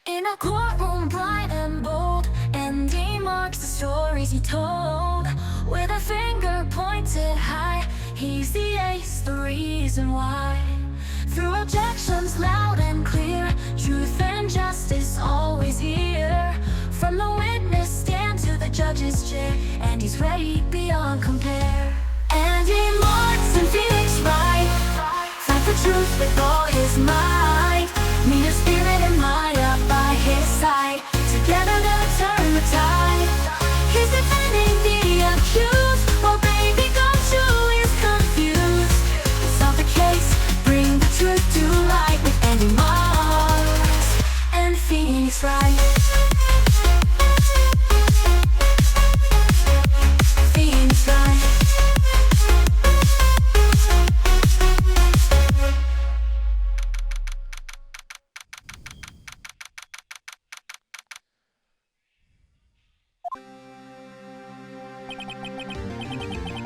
In a courtroom bright and bold, and he marks the stories he told. With a finger pointed high, he's the ace, the reason why. Through objections loud and clear, truth and justice always here. From the witness stand to the judge's chair, and he's ready beyond compare. And he marks in Phoenix Wright, fight for truth with all his might. Meet a spirit and Maya by his side, together they'll turn the tide. He's defending the accused, while baby Gumshoe is confused. Solve the case, bring the truth to light, with Andy Marks and Phoenix Wright. Phoenix Wright.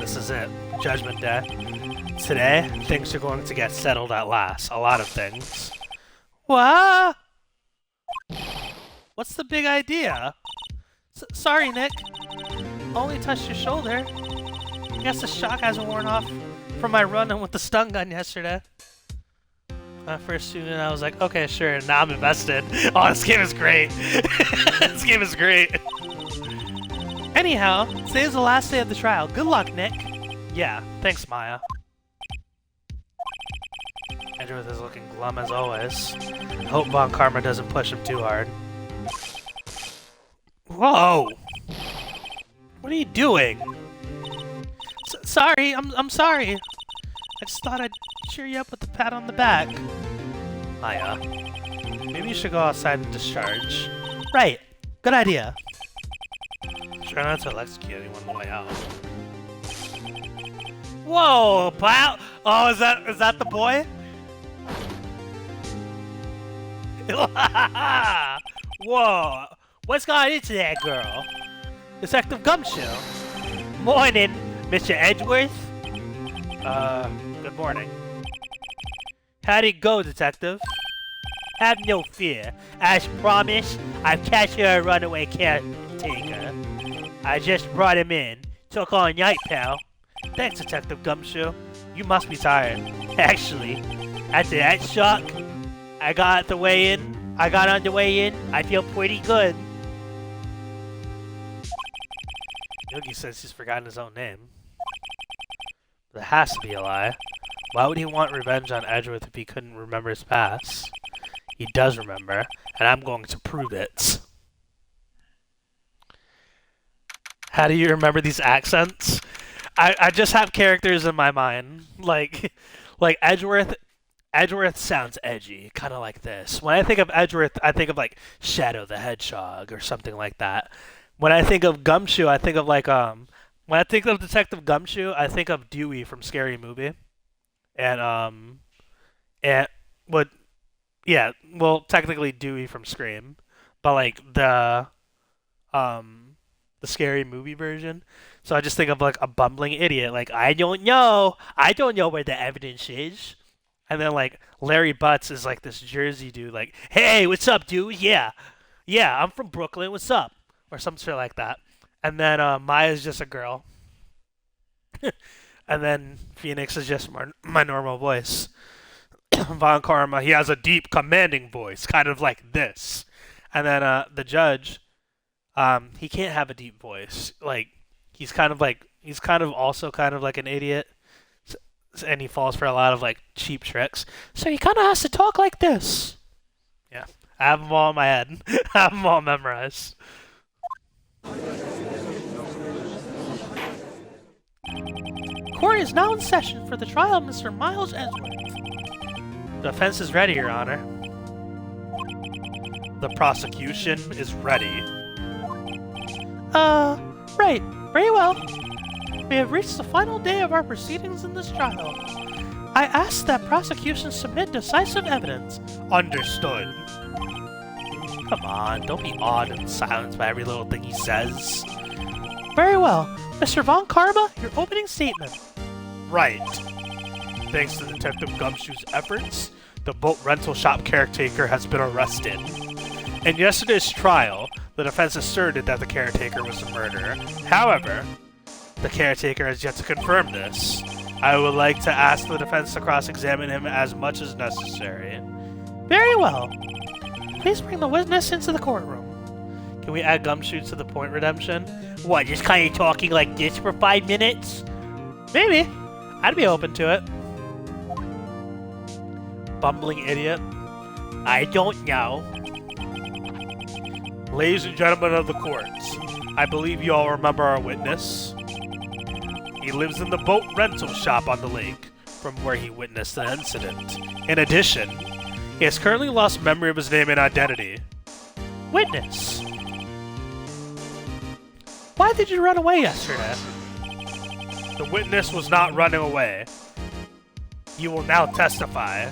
This is it. Judgment Day. Today, things are going to get settled at last. A lot of things. What? What's the big idea? Sorry, Nick. Only touched your shoulder. Guess the shock hasn't worn off from my run-in with the stun gun yesterday. My first student, I was like, okay, sure. Now I'm invested. Oh, this game is great. This game is great. Anyhow, today's the last day of the trial. Good luck, Nick. Yeah, thanks, Maya. Edgeworth is looking glum as always. I hope Von Karma doesn't push him too hard. Whoa! What are you doing? Sorry, I'm sorry. I just thought I'd cheer you up with a pat on the back. Maya, maybe you should go outside and discharge. Right, good idea. Try not to execute anyone on the way out. Whoa, pal! Oh, is that the boy? Whoa! What's got into that girl? Detective Gumshoe. Morning, Mr. Edgeworth. Good morning. How'd it go, Detective? Have no fear. As promised, I've captured a runaway caretaker. I just brought him in. Took all night, pal. Thanks, Detective Gumshoe. You must be tired. Actually, after that shock, I got on the way in. I feel pretty good. Yogi says he's forgotten his own name. That has to be a lie. Why would he want revenge on Edgeworth if he couldn't remember his past? He does remember, and I'm going to prove it. How do you remember these accents? I just have characters in my mind. Like Edgeworth sounds edgy, kind of like this. When I think of Edgeworth, I think of like Shadow the Hedgehog or something like that. When I think of Gumshoe, I think of like when I think of Detective Gumshoe, I think of Dewey from Scary Movie. And technically Dewey from Scream, but like the Scary Movie version. So I just think of like a bumbling idiot, like I don't know where the evidence is. And then like Larry Butts is like this Jersey dude, like, hey, what's up, dude? Yeah, I'm from Brooklyn. What's up? Or some shit like that. And then Maya's just a girl. And then Phoenix is just my normal voice. Von Karma, he has a deep, commanding voice, kind of like this. And then the judge, he can't have a deep voice. Like he's kind of also kind of like an idiot, and he falls for a lot of like cheap tricks. So he kind of has to talk like this. Yeah, I have them all in my head. I have them all memorized. Court is now in session for the trial of Mr. Miles Edgeworth. The defense is ready, Your Honor. The prosecution is ready. Right. Very well. We have reached the final day of our proceedings in this trial. I ask that prosecution submit decisive evidence. Understood. Come on, don't be awed and silenced by every little thing he says. Very well. Mr. Von Karma, your opening statement. Right. Thanks to Detective Gumshoe's efforts, the boat rental shop caretaker has been arrested. In yesterday's trial, the defense asserted that the caretaker was the murderer. However, the caretaker has yet to confirm this. I would like to ask the defense to cross-examine him as much as necessary. Very well. Please bring the witness into the courtroom. Can we add gumshoe to the point redemption? What, just kind of talking like this for 5 minutes? Maybe. I'd be open to it. Bumbling idiot. I don't know. Ladies and gentlemen of the courts, I believe you all remember our witness. He lives in the boat rental shop on the lake, from where he witnessed the incident. In addition, he has currently lost memory of his name and identity. Witness! Why did you run away yesterday? The witness was not running away. You will now testify.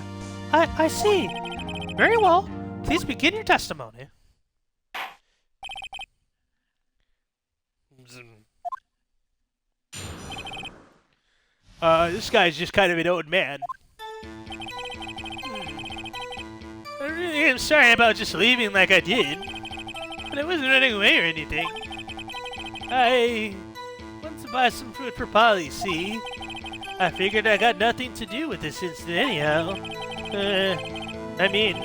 I see. Very well. Please begin your testimony. This guy's just kind of an old man. I really am sorry about just leaving like I did. But I wasn't running away or anything. I went to buy some fruit for Polly, see? I figured I got nothing to do with this incident anyhow. I mean,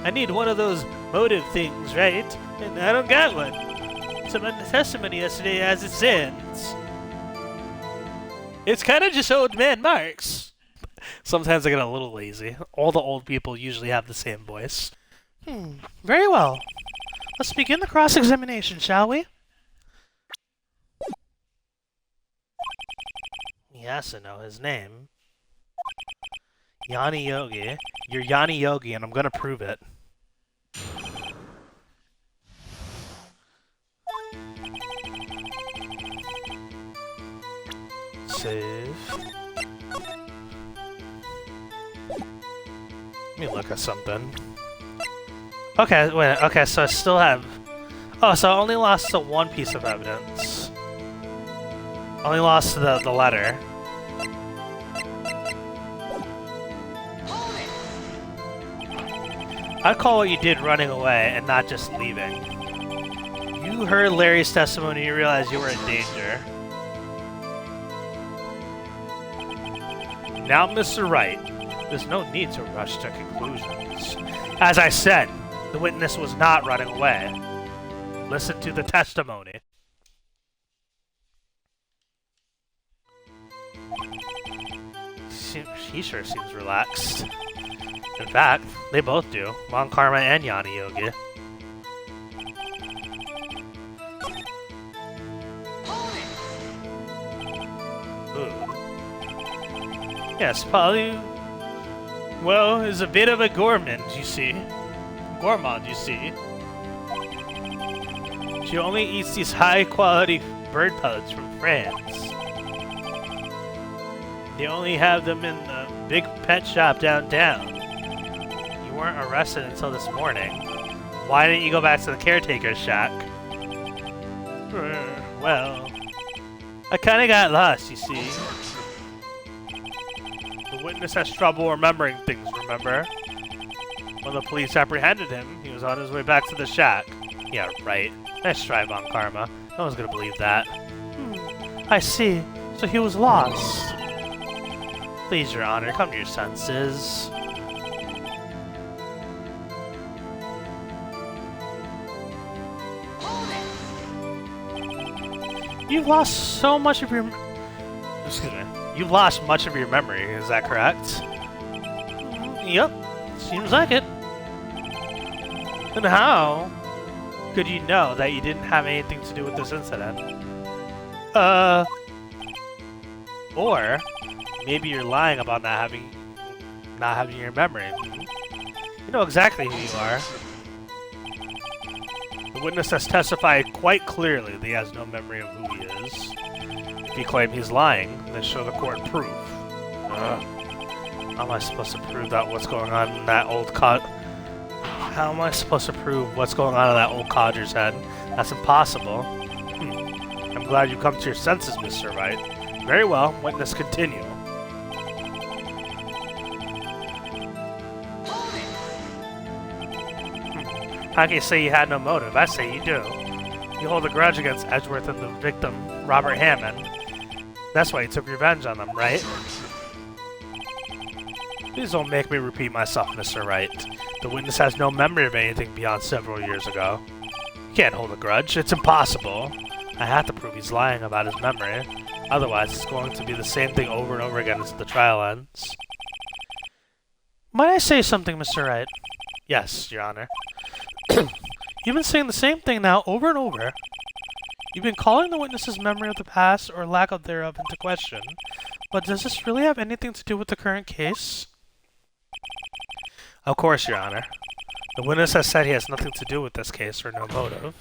I need one of those motive things, right? And I don't got one. So my testimony yesterday as it stands. It's kind of just old man Marks. Sometimes I get a little lazy. All the old people usually have the same voice. Very well. Let's begin the cross-examination, shall we? He has to know his name. Yanni Yogi. You're Yanni Yogi, and I'm gonna prove it. Save. Let me look at something. Okay, wait, okay, so I still have... Oh, so I only lost to one piece of evidence. Only lost to the letter. I'd call what you did running away and not just leaving. You heard Larry's testimony and you realized you were in danger. Now, Mr. Wright, there's no need to rush to conclusions. As I said, the witness was not running away. Listen to the testimony. He sure seems relaxed. In fact, they both do. Mon Karma and Yanni Yogi. Ooh. Yes, Polly, well, is a bit of a gourmand, you see. She only eats these high-quality bird pellets from France. They only have them in the big pet shop downtown. You weren't arrested until this morning. Why didn't you go back to the caretaker's shack? Well, I kinda got lost, you see. The witness has trouble remembering things, remember? When the police apprehended him, he was on his way back to the shack. Yeah, right. Nice try, Mon Karma. No one's gonna believe that. I see. So he was lost. Please, Your Honor, come to your senses. You've lost so much of your... Excuse me. You've lost much of your memory, is that correct? Yep. Seems like it. And how could you know that you didn't have anything to do with this incident? Or... maybe you're lying about not having your memory. You know exactly who you are. The witness has testified quite clearly that he has no memory of who he is. If you claim he's lying, then show the court proof. How am I supposed to prove that what's going on in that old How am I supposed to prove what's going on in that old codger's head? That's impossible. I'm glad you come to your senses, Mr. Wright. Very well, witness continue. How can you say you had no motive? I say you do. You hold a grudge against Edgeworth and the victim, Robert Hammond. That's why you took revenge on them, right? Please don't make me repeat myself, Mr. Wright. The witness has no memory of anything beyond several years ago. You can't hold a grudge. It's impossible. I have to prove he's lying about his memory. Otherwise, it's going to be the same thing over and over again until the trial ends. Might I say something, Mr. Wright? Yes, Your Honor. You've been saying the same thing now over and over. You've been calling the witness's memory of the past or lack of thereof into question. But does this really have anything to do with the current case? Of course, Your Honor. The witness has said he has nothing to do with this case or no motive.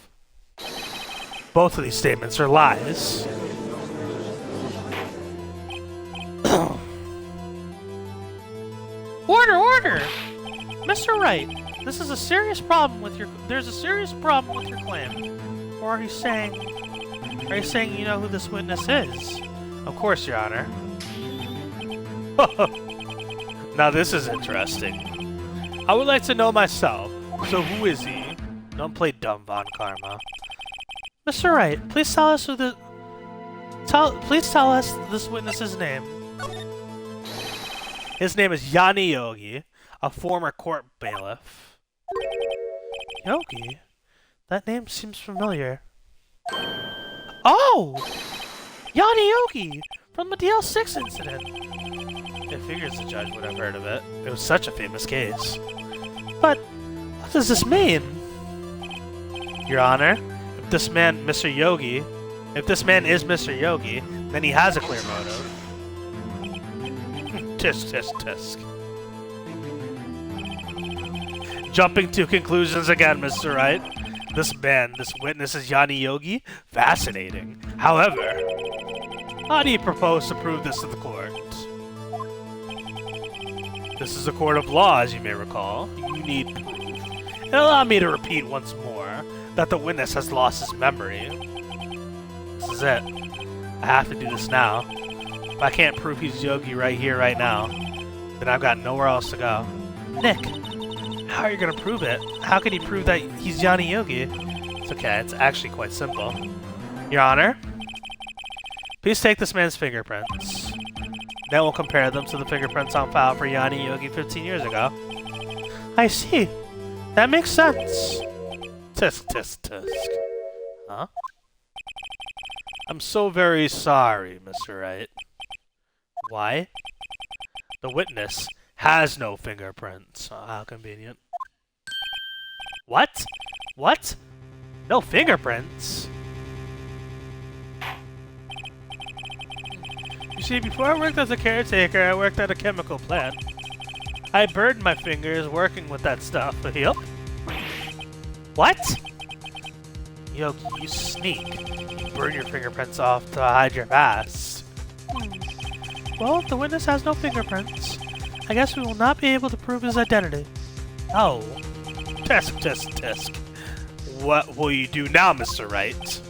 Both of these statements are lies. Order, order! Mr. Wright, this is a serious problem with your... There's a serious problem with your claim. Or are you saying you know who this witness is? Of course, Your Honor. Now this is interesting. I would like to know myself. So who is he? Don't play dumb, Von Karma. Mr. Wright, please tell us who the... Please tell us this witness's name. His name is Yanni Yogi, a former court bailiff. Yogi? That name seems familiar. Oh! Yanni Yogi! From the DL6 incident! It figures the judge would have heard of it. It was such a famous case. But, what does this mean? Your Honor, if this man, Mr. Yogi, if this man is Mr. Yogi, then he has a clear motive. Tisk, tisk, tisk. Jumping to conclusions again, Mr. Wright. This witness is Yanni Yogi? Fascinating. However, how do you propose to prove this to the court? This is a court of law, as you may recall. You need proof. And allow me to repeat once more that the witness has lost his memory. This is it. I have to do this now. If I can't prove he's Yogi right here, right now, then I've got nowhere else to go. Nick, how are you going to prove it? How can you prove that he's Yanni Yogi? It's okay, it's actually quite simple. Your Honor, please take this man's fingerprints. Then we'll compare them to the fingerprints on file for Yanni Yogi 15 years ago. I see. That makes sense. Tisk, tisk, tisk. Huh? I'm so very sorry, Mr. Wright. Why? The witness has no fingerprints. Oh, how convenient. What? What? No fingerprints? You see, before I worked as a caretaker, I worked at a chemical plant. I burned my fingers working with that stuff. Yup. What? Yogi, you sneak. You burn your fingerprints off to hide your past. Well, if the witness has no fingerprints, I guess we will not be able to prove his identity. Oh. Tisk, tisk, tisk. What will you do now, Mr. Wright?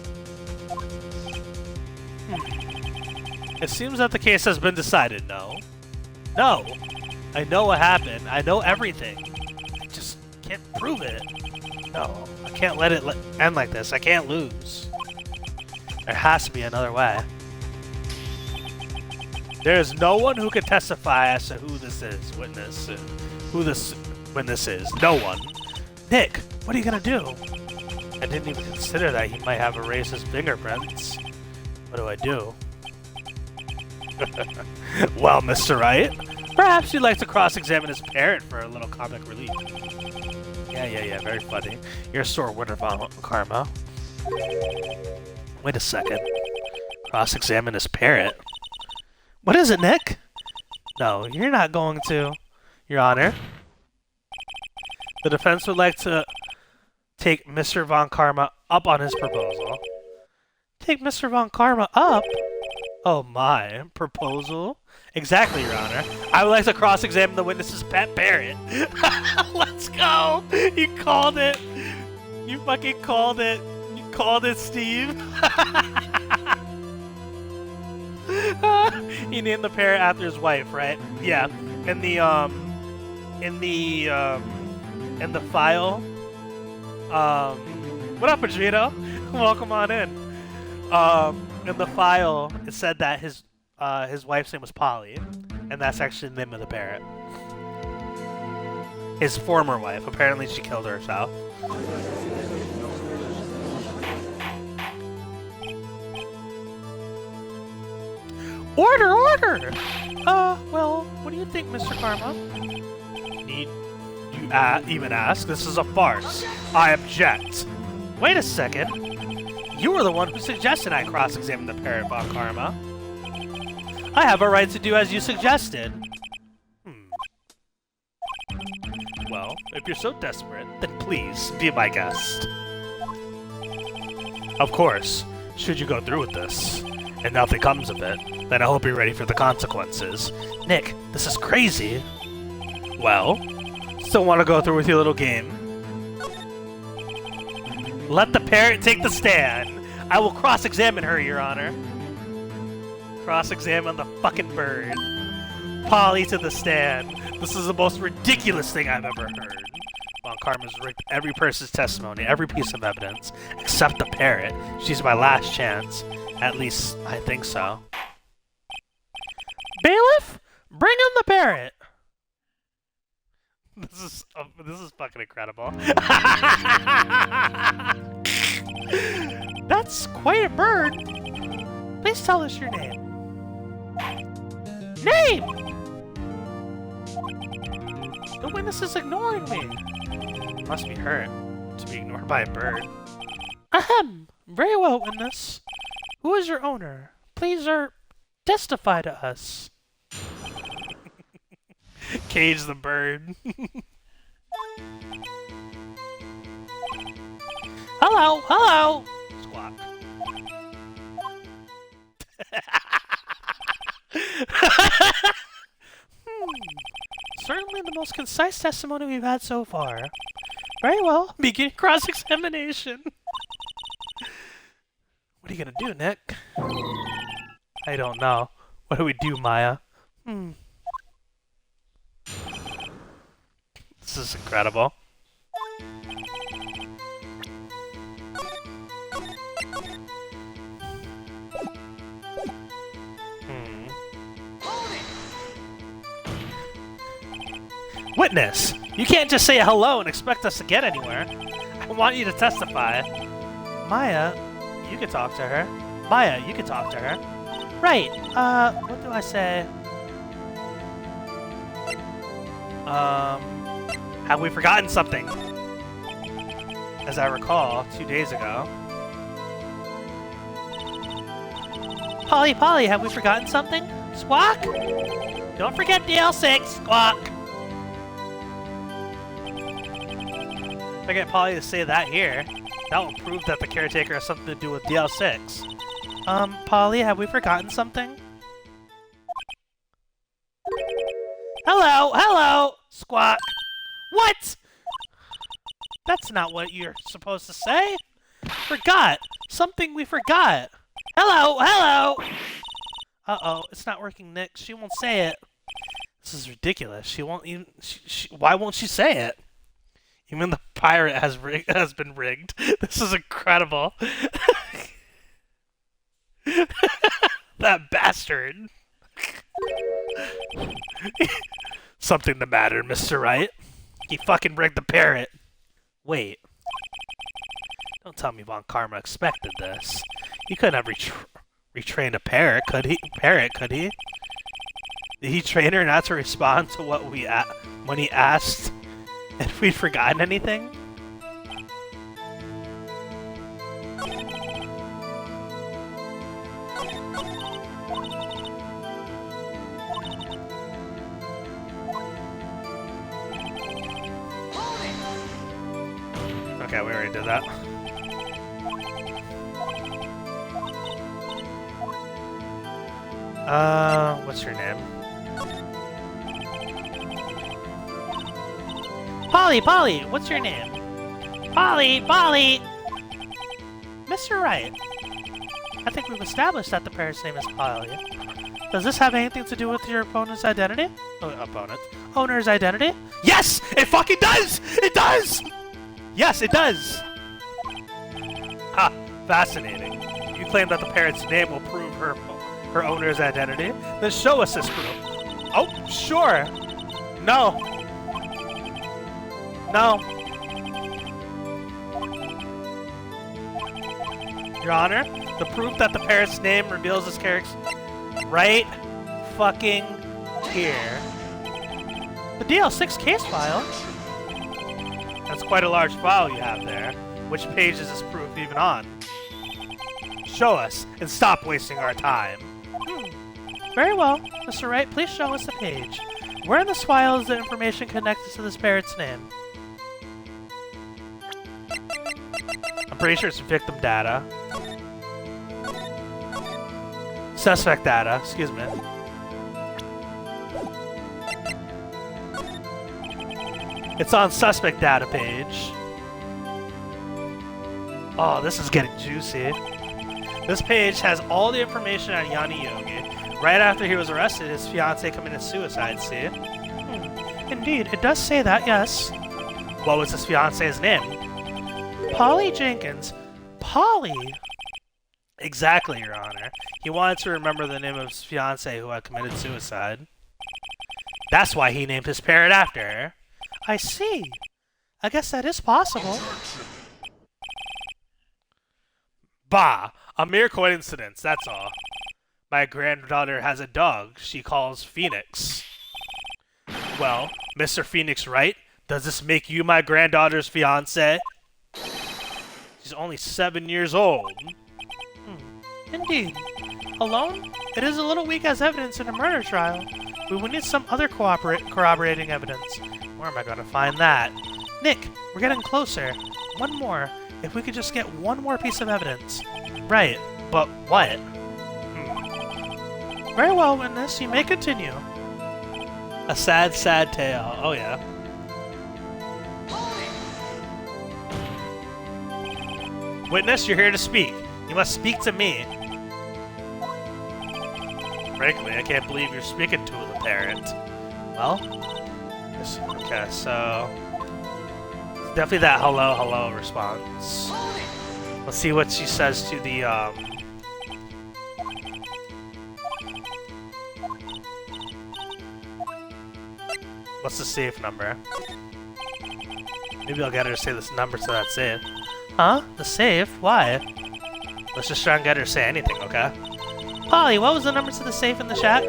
It seems that the case has been decided, no? No! I know what happened. I know everything. I just can't prove it. No, I can't let it end like this. I can't lose. There has to be another way. There is no one who can testify as to who this is, witness, who this witness is. No one. Nick, what are you gonna do? I didn't even consider that he might have erased his fingerprints. What do I do? Well, Mr. Wright, perhaps you'd like to cross-examine his parent for a little comic relief. Yeah, very funny. You're a sore winner, Von Karma. Wait a second. Cross-examine his parent? What is it, Nick? No, you're not going to, Your Honor. The defense would like to take Mr. Von Karma up on his proposal. Take Mr. Von Karma up? Oh my, proposal? Exactly, Your Honor. I would like to cross-examine the witness's pet parrot. Let's go! You called it! You fucking called it! You called it, Steve! He named the parrot after his wife, right? Yeah. In the file, What up, Adreno? Welcome on in. In the file, it said that his wife's name was Polly, and that's actually the name of the parrot. His former wife. Apparently, she killed herself. Order, order! Well, what do you think, Mr. Karma? Need you even ask? This is a farce. I object. Wait a second. You were the one who suggested I cross-examine the parrot, Von Karma. I have a right to do as you suggested. Well, if you're so desperate, then please be my guest. Of course, should you go through with this, and nothing comes of it, then I hope you're ready for the consequences. Nick, this is crazy. Well, still want to go through with your little game? Let the parrot take the stand. I will cross-examine her, Your Honor. Cross-examine the fucking bird. Polly to the stand. This is the most ridiculous thing I've ever heard. Von Karma's rigged every person's testimony, every piece of evidence, except the parrot. She's my last chance. At least, I think so. Bailiff, bring in the parrot. This is fucking incredible. That's quite a bird. Please tell us your name. Name! The witness is ignoring me. Must be hurt to be ignored by a bird. Ahem. Very well, witness. Who is your owner? Please, testify to us. Cage the bird. Hello, hello. Squawk. Certainly the most concise testimony we've had so far. Very well, begin cross-examination. What are you gonna do, Nick? I don't know. What do we do, Maya? This is incredible. Witness! You can't just say hello and expect us to get anywhere. I want you to testify. Maya, you can talk to her. Maya, you can talk to her. Right, what do I say? Have we forgotten something? As I recall, 2 days ago. Polly, Polly, have we forgotten something? Squawk? Don't forget DL6, Squawk! If I get Polly to say that here, that will prove that the caretaker has something to do with DL6. Polly, have we forgotten something? Hello, hello, Squawk. What? That's not what you're supposed to say. Forgot. Something we forgot. Hello, hello. Uh-oh, it's not working, Nick. She won't say it. This is ridiculous. She won't even... why won't she say it? Even the pirate has been rigged. This is incredible. That bastard. Something the matter, Mr. Wright. He fucking rigged the parrot. Wait. Don't tell me Von Karma expected this. He couldn't have retrained a parrot, could he? Did he train her not to respond to what we when he asked if we'd forgotten anything? Okay, we already did that. What's your name? Polly, Polly, what's your name? Polly, Polly! Mr. Wright, I think we've established that the parrot's name is Polly. Does this have anything to do with your opponent's identity? Oh, owner's identity? Yes! It fucking does! It does! Yes, it does! Ha! Fascinating. You claim that the parrot's name will prove her owner's identity? Then show us this proof. Oh, sure! No. No. Your Honor, the proof that the parrot's name reveals his character right fucking here. The DL6 case file? That's quite a large file you have there. Which page is this proof even on? Show us, and stop wasting our time. Very well. Mr. Wright, please show us the page. Where in this file is the information connected to this parrot's name? I'm pretty sure it's victim data. Suspect data, excuse me. It's on suspect data page. Oh, this is getting juicy. This page has all the information on Yanni Yogi. Right after he was arrested, his fiancée committed suicide, see? Indeed, it does say that, yes. What was his fiancée's name? Polly Jenkins. Polly? Exactly, Your Honor. He wanted to remember the name of his fiancée who had committed suicide. That's why he named his parrot after her. I see. I guess that is possible. Bah! A mere coincidence, that's all. My granddaughter has a dog she calls Phoenix. Well, Mr. Phoenix Wright, does this make you my granddaughter's fiancé? She's only 7 years old. Indeed. Alone? It is a little weak as evidence in a murder trial. We will need some other corroborating evidence. Where am I going to find that? Nick, we're getting closer. One more. If we could just get one more piece of evidence. Right, but what? Very well, witness. You may continue. A sad, sad tale. Oh, yeah. Witness, you're here to speak. You must speak to me. Frankly, I can't believe you're speaking to the parrot. Well, okay, so it's definitely that hello, hello response. Let's see what she says to the, what's the safe number? Maybe I'll get her to say this number to that safe. Huh? The safe? Why? Let's just try and get her to say anything, okay? Polly, what was the number to the safe in the shack?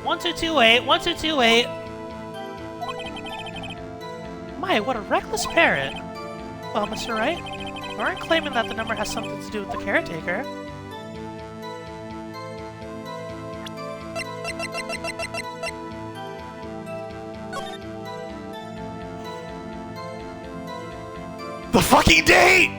1228, 1228. My, what a reckless parrot. Well, Mr. Wright, you aren't claiming that the number has something to do with the caretaker. The fucking date!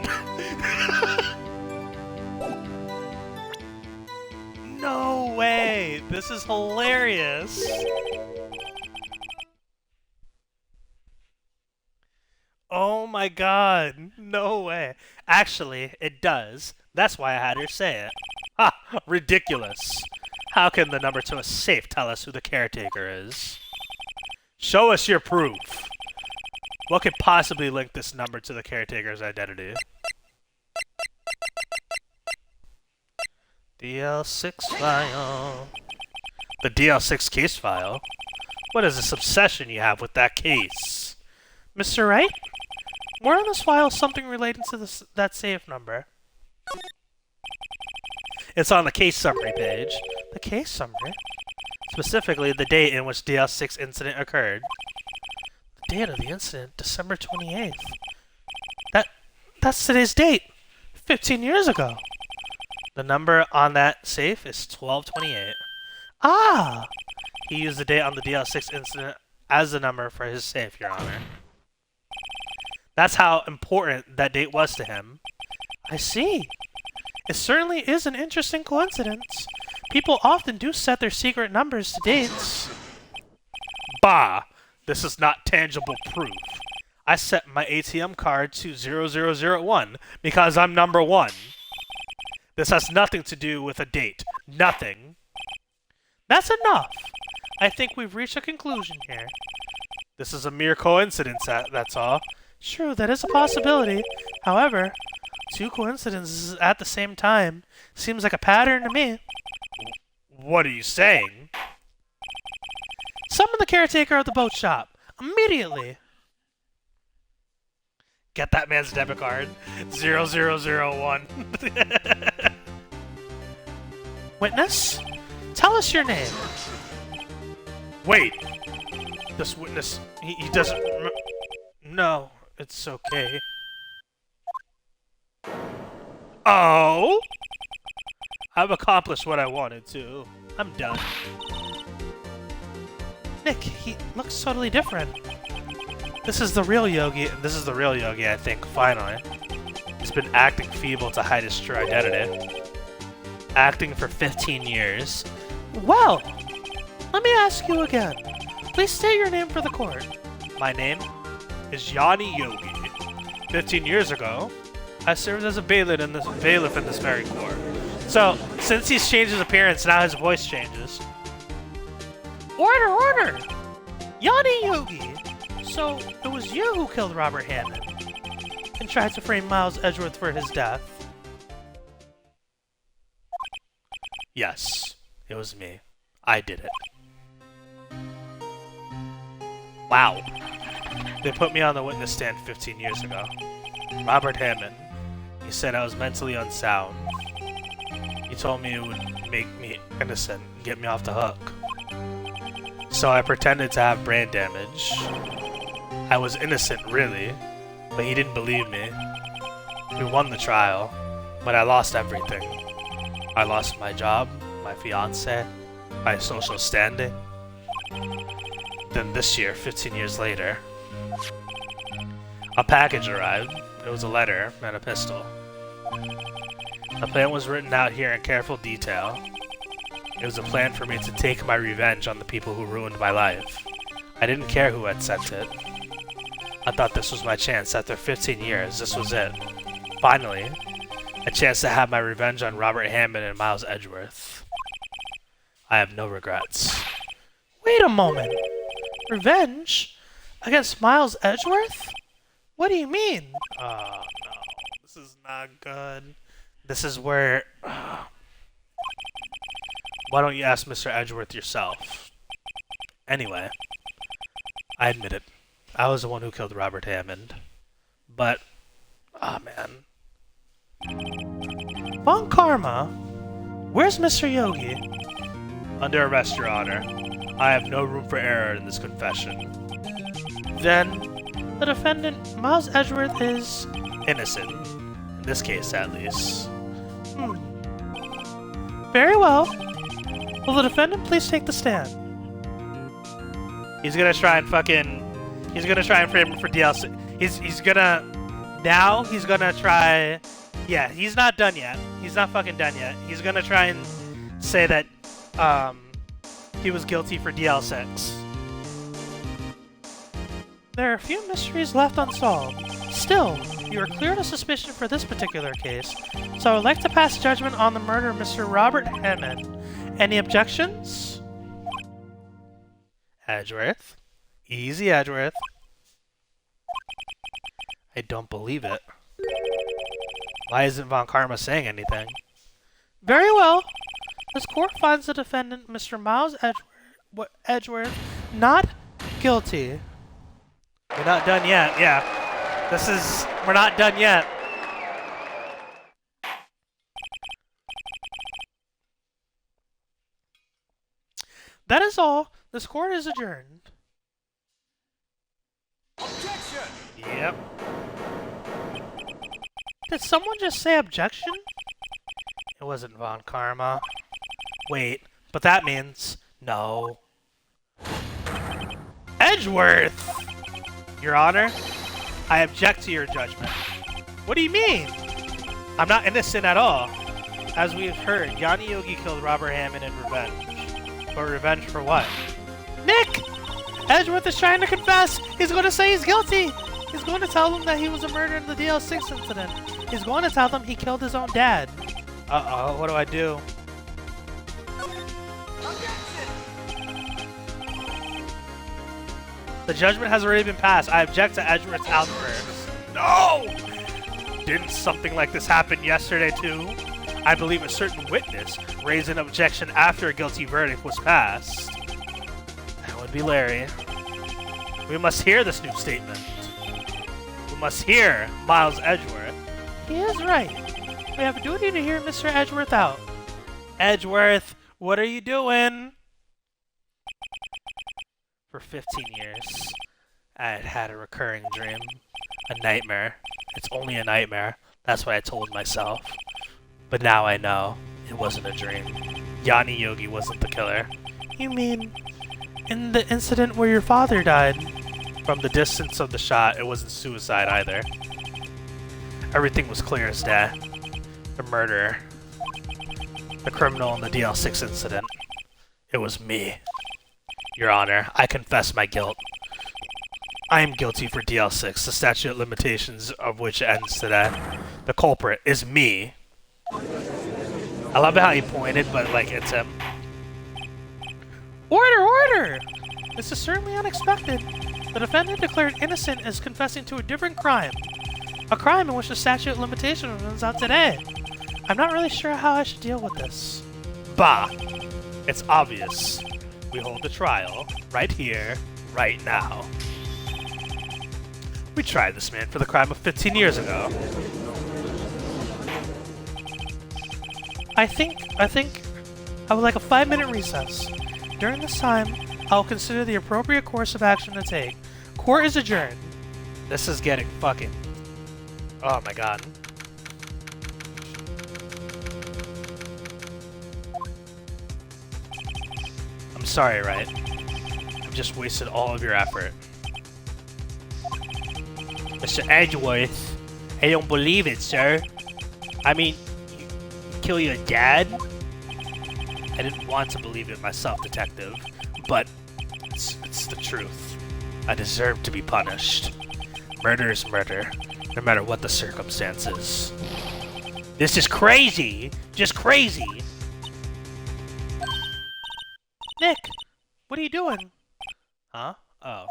No way! This is hilarious! Oh my god, no way. Actually, it does. That's why I had her say it. Ha! Ridiculous. How can the number to a safe tell us who the caretaker is? Show us your proof. What could possibly link this number to the caretaker's identity? DL6 file. The DL6 case file? What is this obsession you have with that case? Mr. Wright? Where on this file is something relating to that safe number? It's on the case summary page. The case summary? Specifically, the date in which DL6 incident occurred. The date of the incident, December 28th. That's today's date! 15 years ago! The number on that safe is 1228. Ah! He used the date on the DL6 incident as the number for his safe, Your Honor. That's how important that date was to him. I see. It certainly is an interesting coincidence. People often do set their secret numbers to dates. Bah! This is not tangible proof. I set my ATM card to 0001 because I'm number 1. This has nothing to do with a date. Nothing. That's enough. I think we've reached a conclusion here. This is a mere coincidence, that's all. True, that is a possibility. However, two coincidences at the same time seems like a pattern to me. What are you saying? Summon the caretaker of the boat shop. Immediately! Get that man's debit card. 0001. Witness? Tell us your name. Wait. This witness, he doesn't No, it's okay. Oh! I've accomplished what I wanted to. I'm done. Nick, he looks totally different. This is the real Yogi, and this is the real Yogi, I think, finally. He's been acting feeble to hide his true identity. Acting for 15 years. Well, let me ask you again. Please state your name for the court. My name is Yanni Yogi. 15 years ago, I served as a bailiff in this very court. So, since he's changed his appearance, now his voice changes. Order, order! Yanni Yogi! So, it was you who killed Robert Hammond and tried to frame Miles Edgeworth for his death? Yes, it was me. I did it. Wow. They put me on the witness stand 15 years ago. Robert Hammond. He said I was mentally unsound. He told me it would make me innocent and get me off the hook. So I pretended to have brain damage. I was innocent, really, but he didn't believe me. We won the trial, but I lost everything. I lost my job, my fiancé, my social standing. Then this year, 15 years later, a package arrived. It was a letter and a pistol. The plan was written out here in careful detail. It was a plan for me to take my revenge on the people who ruined my life. I didn't care who had sent it. I thought this was my chance. After 15 years, this was it. Finally, a chance to have my revenge on Robert Hammond and Miles Edgeworth. I have no regrets. Wait a moment. Revenge? Against Miles Edgeworth? What do you mean? Oh, no. This is not good. This is where... Why don't you ask Mr. Edgeworth yourself? Anyway, I admit it. I was the one who killed Robert Hammond. But... Ah, man. Von Karma? Where's Mr. Yogi? Under arrest, Your Honor. I have no room for error in this confession. Then, the defendant, Miles Edgeworth, is innocent. In this case, at least. Very well. Will the defendant please take the stand? He's gonna try and fucking... He's gonna try and frame him for DLC. He's gonna... Now, he's gonna try... Yeah, he's not done yet. He's not fucking done yet. He's gonna try and say that, he was guilty for DL6. There are a few mysteries left unsolved. Still, you are cleared of suspicion for this particular case, so I would like to pass judgment on the murder of Mr. Robert Hammond. Any objections? Edgeworth? Easy, Edgeworth. I don't believe it. Why isn't Von Karma saying anything? Very well. This court finds the defendant, Mr. Miles Edgeworth, not guilty. We're not done yet, yeah. We're not done yet. That is all. This court is adjourned. Objection! Yep. Did someone just say objection? It wasn't Von Karma. Wait, but that means no. Edgeworth! Your Honor, I object to your judgment. What do you mean? I'm not innocent at all. As we've heard, Yanni Yogi killed Robert Hammond in revenge. But revenge for what? Nick! Edgeworth is trying to confess! He's going to say he's guilty! He's going to tell them that he was a murderer in the DL6 incident. He's going to tell them he killed his own dad. Uh-oh, what do I do? The judgment has already been passed. I object to Edgeworth's outburst. No! Didn't something like this happen yesterday, too? I believe a certain witness raised an objection after a guilty verdict was passed. That would be Larry. We must hear this new statement. We must hear Miles Edgeworth. He is right. We have a duty to hear Mr. Edgeworth out. Edgeworth, what are you doing? For 15 years, I had had a recurring dream. A nightmare. It's only a nightmare. That's what I told myself. But now I know it wasn't a dream. Yanni Yogi wasn't the killer. You mean in the incident where your father died? From the distance of the shot, it wasn't suicide either. Everything was clear as day. The murderer. The criminal in the DL6 incident. It was me. Your Honor, I confess my guilt. I am guilty for DL6, the statute of limitations of which ends today. The culprit is me. I love how he pointed, but like it's him. Order, order! This is certainly unexpected. The defendant declared innocent is confessing to a different crime. A crime in which the statute of limitations runs out today. I'm not really sure how I should deal with this. Bah! It's obvious. We hold the trial right here, right now. We tried this man for the crime of 15 years ago. I think I would like a 5-minute recess. During this time, I'll consider the appropriate course of action to take. Court is adjourned. This is getting fucking... Oh my god. I'm sorry, Wright. I've just wasted all of your effort. Mr. Edgeworth, I don't believe it, sir. I mean, you kill your dad? I didn't want to believe it myself, detective, but it's the truth. I deserve to be punished. Murder is murder, no matter what the circumstances. This is crazy! Just crazy! Nick! What are you doing? Huh? Oh.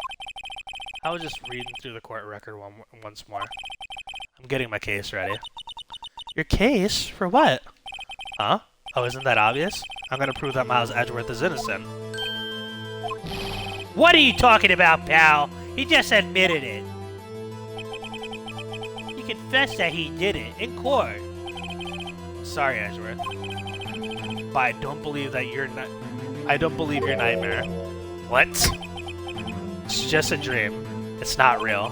I was just reading through the court record once more. I'm getting my case ready. Your case? For what? Huh? Oh, isn't that obvious? I'm gonna prove that Miles Edgeworth is innocent. What are you talking about, pal? He just admitted it. He confessed that he did it in court. Sorry, Edgeworth. But I don't believe that I don't believe your nightmare. What? It's just a dream. It's not real.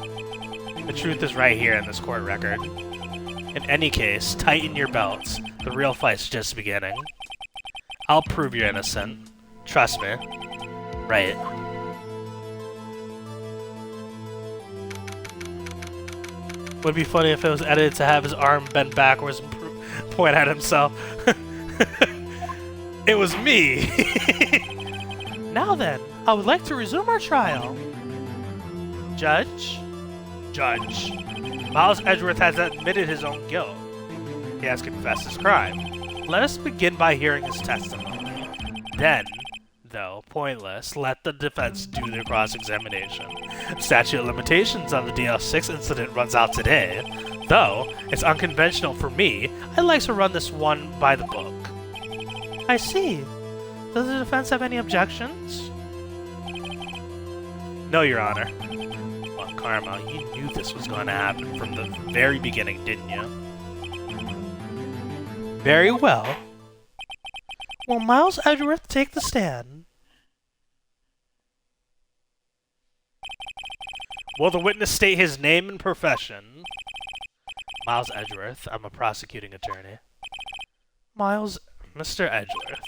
The truth is right here in this court record. In any case, tighten your belts. The real fight's just beginning. I'll prove you're innocent. Trust me. Right. Would be funny if it was edited to have his arm bent backwards and point at himself. It was me! Now then, I would like to resume our trial. Judge? Judge. Miles Edgeworth has admitted his own guilt. He has confessed his crime. Let us begin by hearing his testimony. Then, though pointless, let the defense do their cross-examination. Statute of limitations on the DL6 incident runs out today. Though it's unconventional for me, I'd like to run this one by the book. I see. Does the defense have any objections? No, Your Honor. Well, Karma, you knew this was going to happen from the very beginning, didn't you? Very well. Will Miles Edgeworth take the stand? Will the witness state his name and profession? Miles Edgeworth, I'm a prosecuting attorney. Mr. Edgeworth,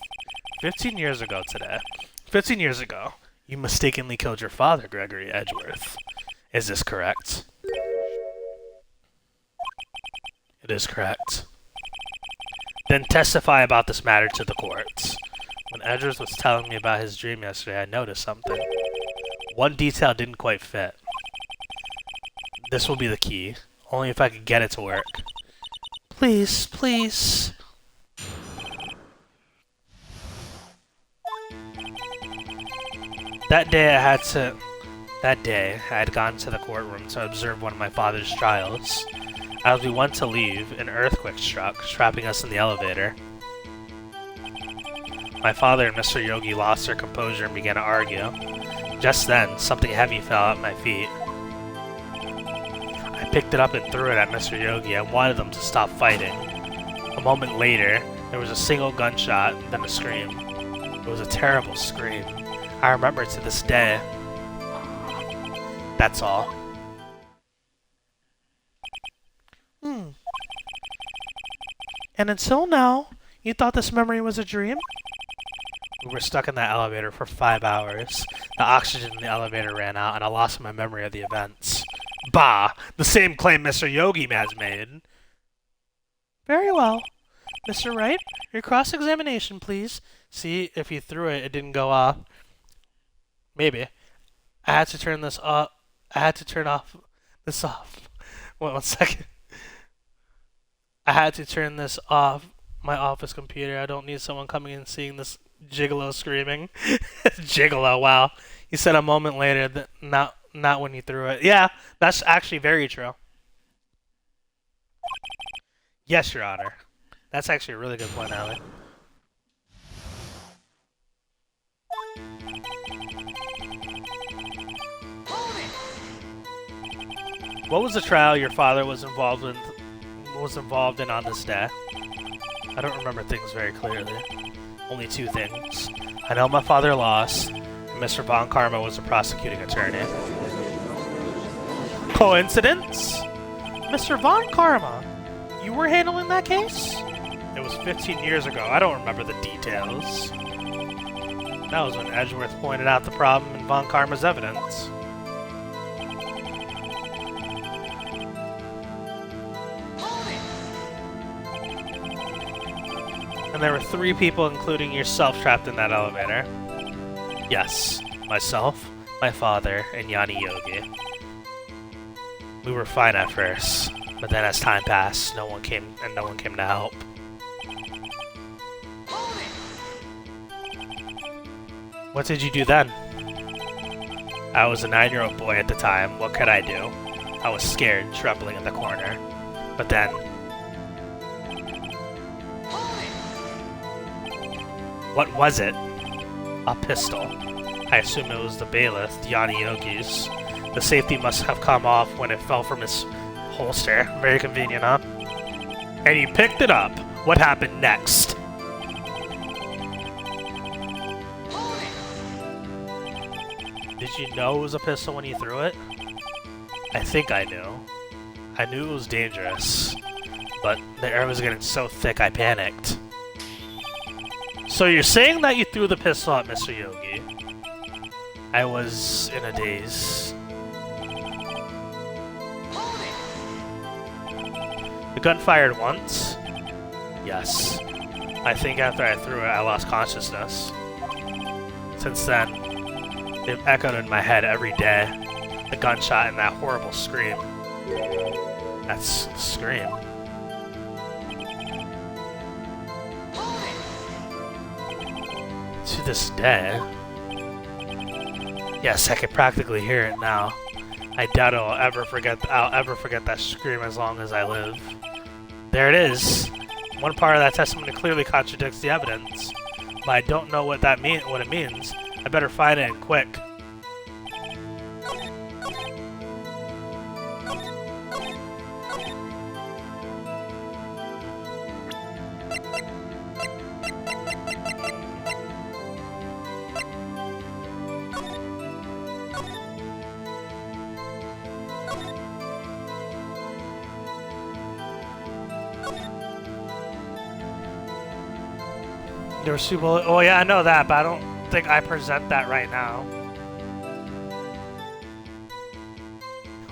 15 years ago today, 15 years ago, you mistakenly killed your father, Gregory Edgeworth. Is this correct? It is correct. Then testify about this matter to the courts. When Edgeworth was telling me about his dream yesterday, I noticed something. One detail didn't quite fit. This will be the key. Only if I could get it to work. Please, please. That day I had to That day, I had gone to the courtroom to observe one of my father's trials. As we went to leave, an earthquake struck, trapping us in the elevator. My father and Mr. Yogi lost their composure and began to argue. Just then, something heavy fell at my feet. I picked it up and threw it at Mr. Yogi. I wanted them to stop fighting. A moment later, there was a single gunshot, then a scream. It was a terrible scream. I remember it to this day. That's all. And until now, you thought this memory was a dream? We were stuck in that elevator for 5 hours. The oxygen in the elevator ran out, and I lost my memory of the events. Bah! The same claim Mr. Yogi has made. Very well. Mr. Wright, your cross-examination, please. See, if you threw it, it didn't go off. Maybe. I had to turn this off. I had to turn this off. Wait 1 second. I had to turn this off my office computer. I don't need someone coming and seeing this gigolo screaming. Gigolo, wow. You said a moment later that not when you threw it. Yeah, that's actually very true. Yes, Your Honor. That's actually a really good point, Allie. What was the trial your father was involved in on this day? I don't remember things very clearly. Only 2 things. I know my father lost, and Mr. Von Karma was the prosecuting attorney. Coincidence? Mr. Von Karma, you were handling that case? It was 15 years ago. I don't remember the details. That was when Edgeworth pointed out the problem in Von Karma's evidence. And there were 3 people, including yourself, trapped in that elevator. Yes, myself, my father, and Yanni Yogi. We were fine at first, but then as time passed, no one came to help. What did you do then? I was a 9-year-old boy at the time. What could I do? I was scared, trembling in the corner. But then... What was it? A pistol. I assume it was the bailiff, Yanni Yogi's. The safety must have come off when it fell from his holster. Very convenient, huh? And you picked it up. What happened next? Did you know it was a pistol when you threw it? I think I knew. I knew it was dangerous. But the air was getting so thick I panicked. So you're saying that you threw the pistol at Mr. Yogi? I was in a daze. The gun fired once? Yes. I think after I threw it, I lost consciousness. Since then, it echoed in my head every day. The gunshot and that horrible scream. That's the scream. To this day. Yes, I can practically hear it now. I doubt I'll ever forget that scream as long as I live. There it is. One part of that testimony clearly contradicts the evidence, but I don't know what it means. I better find it and quick. There was 2 bullets. Oh yeah, I know that, but I don't think I present that right now.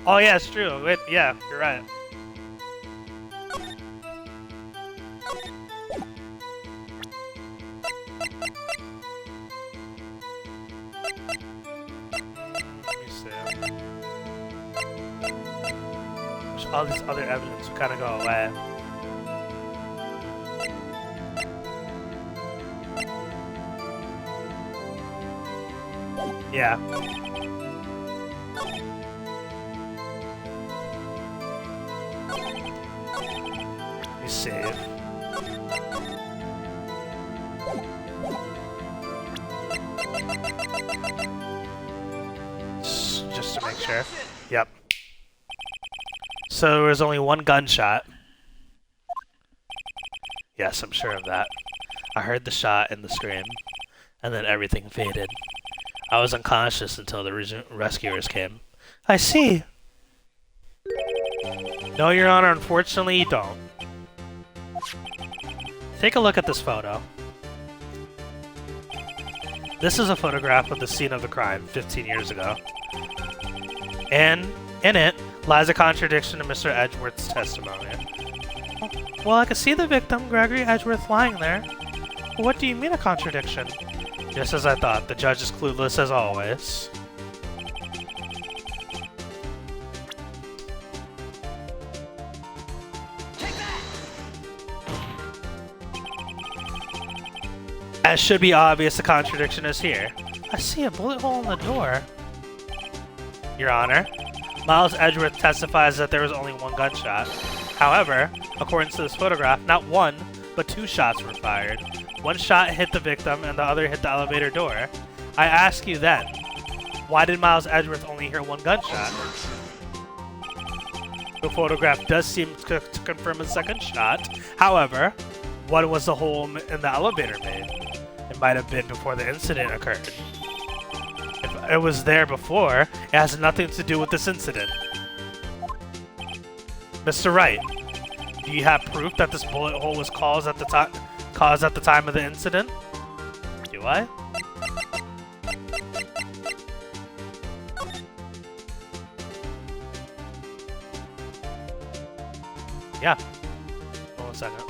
Oh yeah, it's true. Yeah, you're right. Let me see. All this other evidence will kind of go away. Yeah. Let me save. Just to make sure. Yep. So there was only one gunshot. Yes, I'm sure of that. I heard the shot and the scream, and then everything faded. I was unconscious until the rescuers came. I see. No, Your Honor, unfortunately you don't. Take a look at this photo. This is a photograph of the scene of the crime 15 years ago. And in it lies a contradiction to Mr. Edgeworth's testimony. Well, I could see the victim, Gregory Edgeworth, lying there. But what do you mean a contradiction? Just as I thought, the judge is clueless as always. As should be obvious, the contradiction is here. I see a bullet hole in the door. Your Honor, Miles Edgeworth testifies that there was only one gunshot. However, according to this photograph, not one, but two shots were fired. One shot hit the victim and the other hit the elevator door. I ask you then, why did Miles Edgeworth only hear one gunshot? The photograph does seem to confirm a second shot. However, what was the hole in the elevator made? It might have been before the incident occurred. If it was there before, it has nothing to do with this incident. Mr. Wright, do you have proof that this bullet hole was caused at the time of the incident? Do I? Yeah. Hold on a second.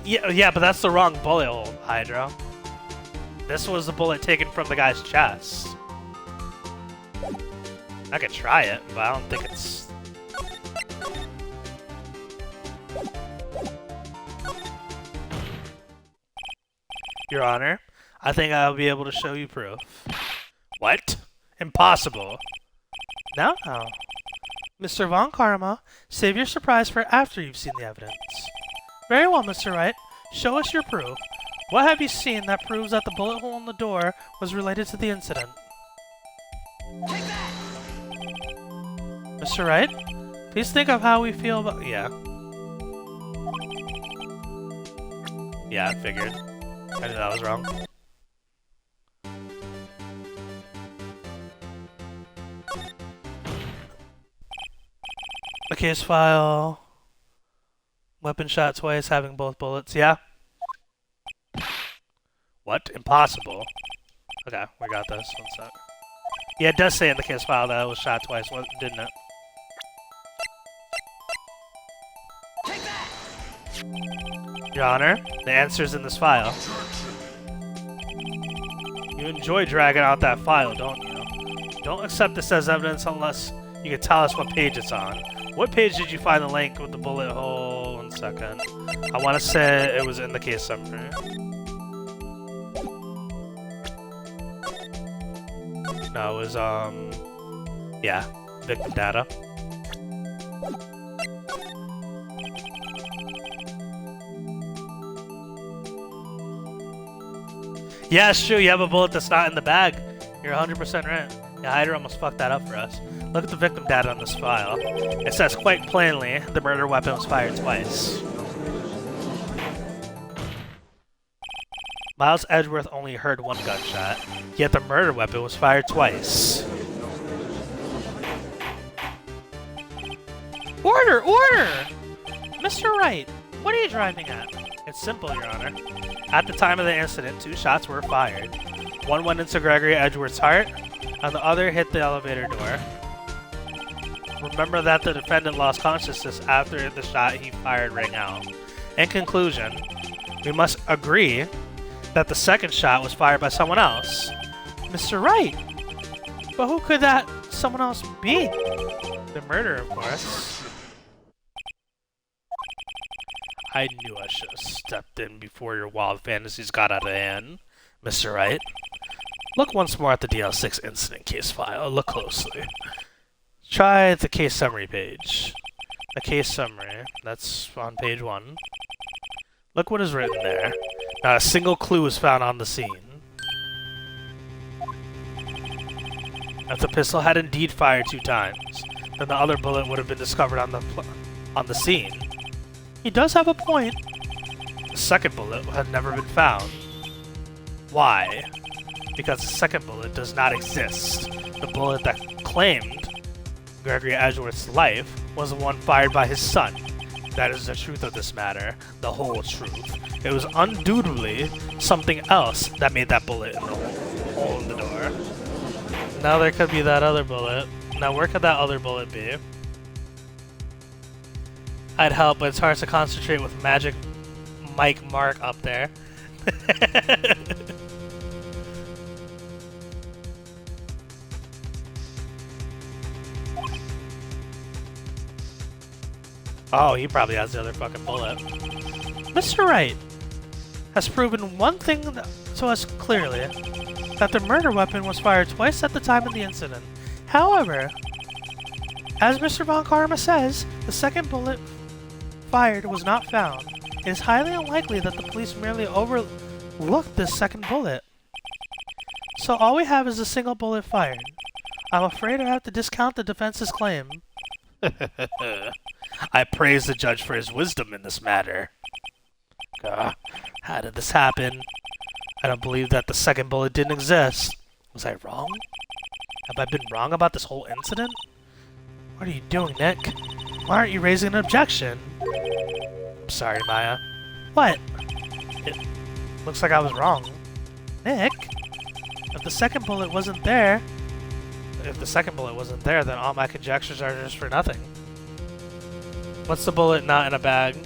Yeah, but that's the wrong bullet hole, Hydro. This was the bullet taken from the guy's chest. I could try it, but I don't think it's... Your Honor, I think I'll be able to show you proof. What? Impossible. No. Mr. Von Karma, save your surprise for after you've seen the evidence. Very well, Mr. Wright. Show us your proof. What have you seen that proves that the bullet hole in the door was related to the incident? Mr. Wright, please think of how we feel about... Yeah. Yeah, I figured. I knew that was wrong. The case file. Weapon shot twice, having both bullets. Yeah? What? Impossible. Okay, we got this. One sec. Yeah, it does say in the case file that it was shot twice, didn't it? Your Honor, the answer's in this file. You enjoy dragging out that file, don't you? Don't accept this as evidence unless you can tell us what page it's on. What page did you find the link with the bullet hole? 1 second. I want to say it was in the case summary. No, it was, yeah, victim data. Yeah, it's true, you have a bullet that's not in the bag. You're 100% right. Yeah, Hyder almost fucked that up for us. Look at the victim data on this file. It says quite plainly the murder weapon was fired twice. Miles Edgeworth only heard one gunshot, yet the murder weapon was fired twice. Order! Order! Mr. Wright, what are you driving at? It's simple, Your Honor. At the time of the incident, 2 shots were fired. One went into Gregory Edgeworth's heart, and the other hit the elevator door. Remember that the defendant lost consciousness after the shot he fired rang out. In conclusion, we must agree that the second shot was fired by someone else. Mr. Wright! But who could that someone else be? The murderer, of course. I knew I should have stepped in before your wild fantasies got out of hand, Mr. Wright. Look once more at the DL6 incident case file. Look closely. Try the case summary page. The case summary, that's on page 1. Look what is written there. Not a single clue is found on the scene. If the pistol had indeed fired 2 times, then the other bullet would have been discovered on the scene. He does have a point. The second bullet had never been found. Why? Because the second bullet does not exist. The bullet that claimed Gregory Edgeworth's life was the one fired by his son. That is the truth of this matter, the whole truth. It was undoubtedly something else that made that bullet in the hole in the door. Now there could be that other bullet. Now where could that other bullet be? I'd help, but it's hard to concentrate with Magic Mike Mark up there. Oh, he probably has the other fucking bullet. Mr. Wright has proven one thing to us clearly, that the murder weapon was fired twice at the time of the incident. However, as Mr. Von Karma says, the second bullet fired was not found. It is highly unlikely that the police merely overlooked this second bullet. So all we have is a single bullet fired. I'm afraid I have to discount the defense's claim. I praise the judge for his wisdom in this matter. How did this happen? I don't believe that the second bullet didn't exist. Was I wrong? Have I been wrong about this whole incident? What are you doing, Nick? Why aren't you raising an objection? I'm sorry, Maya. What? It looks like I was wrong. Nick? If the second bullet wasn't there, then all my conjectures are just for nothing. What's the bullet not in a bag?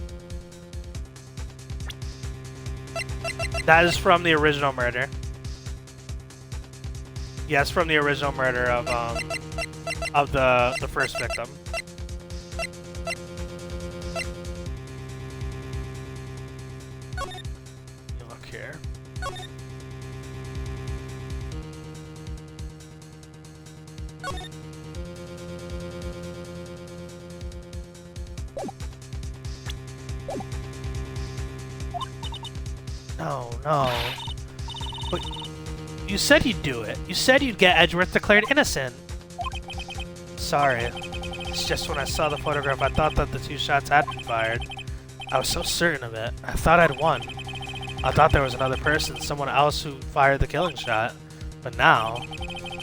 That is from the original murder. Yes, from the original murder of the first victim. Look here. No. But you said you'd do it. You said you'd get Edgeworth declared innocent. Sorry. It's just when I saw the photograph, I thought that the 2 shots had been fired. I was so certain of it. I thought I'd won. I thought there was another person, someone else who fired the killing shot. But now,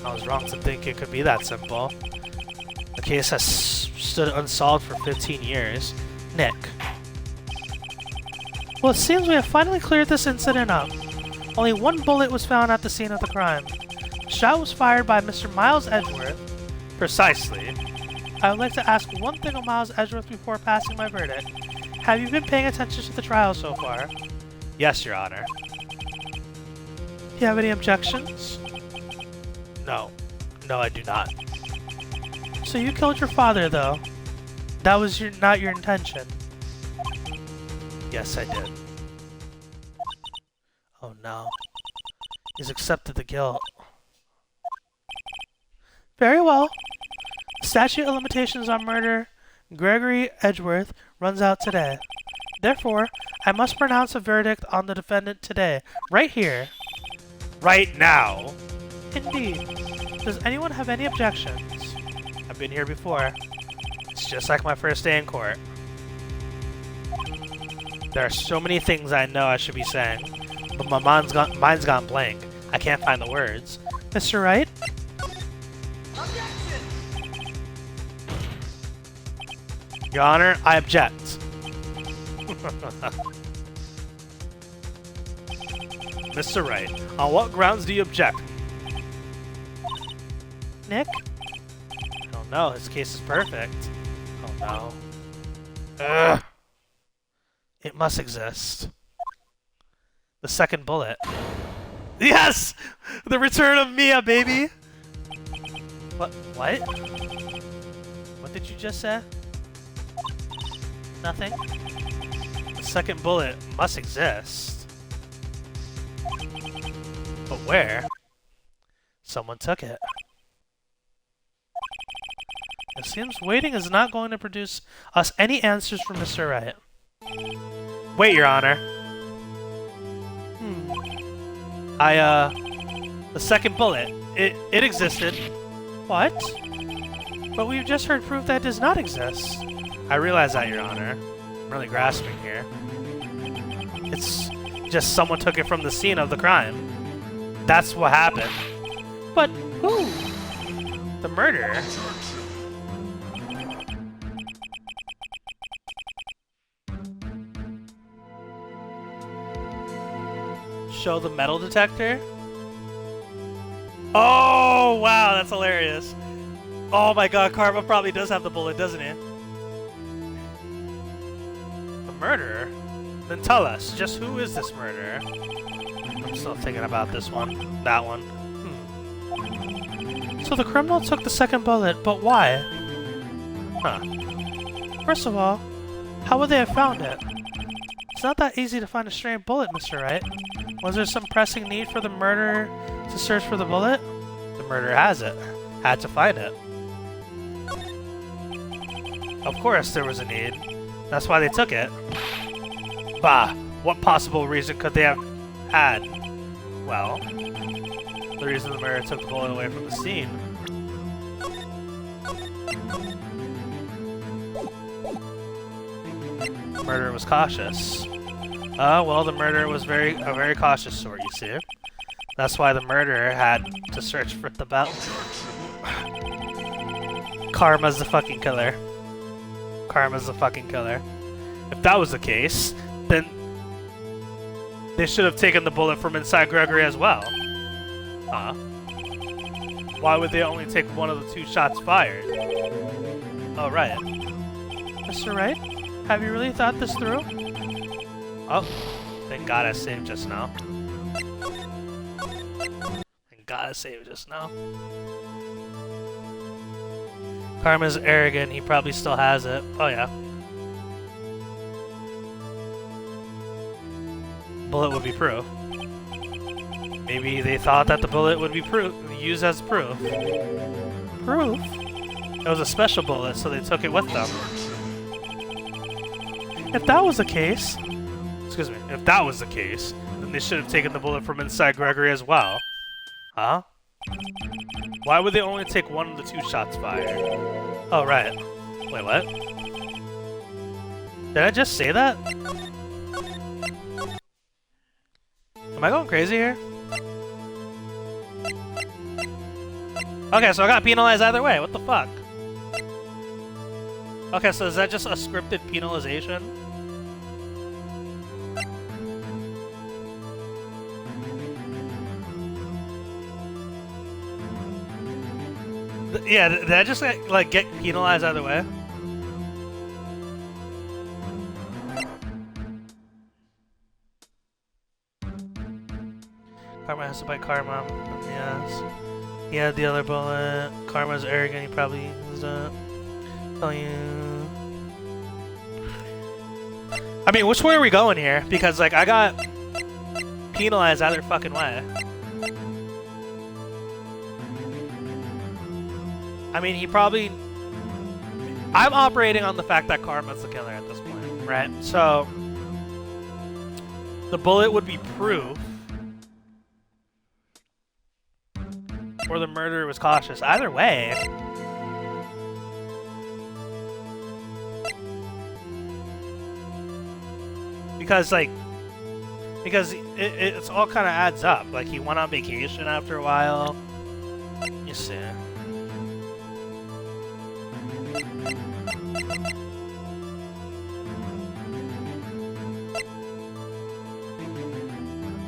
I was wrong to think it could be that simple. The case has stood unsolved for 15 years. Nick. Well, it seems we have finally cleared this incident up. Only 1 bullet was found at the scene of the crime. The shot was fired by Mr. Miles Edgeworth. Precisely. I would like to ask one thing of Miles Edgeworth before passing my verdict. Have you been paying attention to the trial so far? Yes, Your Honor. Do you have any objections? No. No, I do not. So you killed your father, though. That was not your intention. Yes, I did. Oh no. He's accepted the guilt. Very well. The statute of limitations on murder, Gregory Edgeworth, runs out today. Therefore, I must pronounce a verdict on the defendant today, right here. Right now? Indeed. Does anyone have any objections? I've been here before. It's just like my first day in court. There are so many things I know I should be saying, but my mind's gone blank. I can't find the words. Mr. Wright? Objection! Your Honor, I object. Mr. Wright, on what grounds do you object? Nick? I don't know. His case is perfect. Oh no. Ugh. It must exist. The second bullet. Yes! The return of Mia, baby! What? What? What did you just say? Nothing? The second bullet must exist. But where? Someone took it. It seems waiting is not going to produce us any answers from Mr. Wright. Wait, Your Honor. The second bullet, it existed. What? But we've just heard proof that does not exist. I realize that, Your Honor. I'm really grasping here. It's just someone took it from the scene of the crime. That's what happened. But who? The murderer? Show the metal detector? Oh, wow, that's hilarious. Oh my god, Karma probably does have the bullet, doesn't he? The murderer? Then tell us, just who is this murderer? I'm still thinking about this one. That one. So the criminal took the second bullet, but why? Huh. First of all, how would they have found it? It's not that easy to find a stray bullet, Mr. Wright. Was there some pressing need for the murderer to search for the bullet? The murderer has it. Had to find it. Of course there was a need. That's why they took it. Bah! What possible reason could they have had? Well, the reason the murderer took the bullet away from the scene. The murderer was cautious. Well, the murderer was a very cautious sort, you see. That's why the murderer had to search for the belt. Karma's the fucking killer. Karma's the fucking killer. If that was the case, then they should have taken the bullet from inside Gregory as well. Huh? Why would they only take one of the two shots fired? Oh, right. Mr. Wright, have you really thought this through? Oh, thank God I saved just now. Thank God I saved just now. Karma's arrogant, he probably still has it. Oh yeah. Bullet would be proof. Maybe they thought that the bullet would be used as proof. Proof? It was a special bullet, so they took it with them. If that was the case... Excuse me. If that was the case, then they should have taken the bullet from inside Gregory as well. Huh? Why would they only take one of the two shots fired? Oh, right. Wait, what? Did I just say that? Am I going crazy here? Okay, so I got penalized either way. What the fuck? Okay, so is that just a scripted penalization? Yeah, did I just like get penalized either way? Karma has to bite Karma. Yes. He had the other bullet. Karma's arrogant. He probably used it. Tell you. I mean, which way are we going here? Because like I got penalized either fucking way. I mean, he probably... I'm operating on the fact that Karma's the killer at this point, right? So, the bullet would be proof. Or the murderer was cautious. Either way. Because, like... Because it's all kind of adds up. Like, he went on vacation after a while. You see.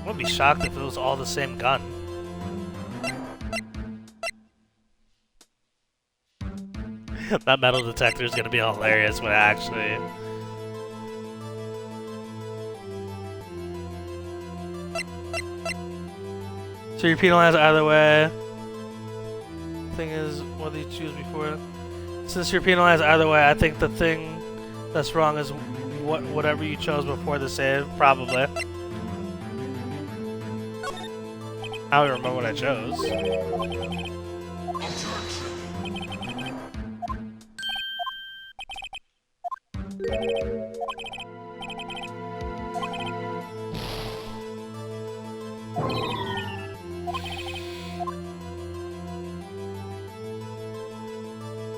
I would be shocked if it was all the same gun. That metal detector is gonna be hilarious when it actually... So you're penalized either way. Thing is, what do you choose before? Since you're penalized either way, I think the thing that's wrong is whatever you chose before the save, probably. I don't remember what I chose.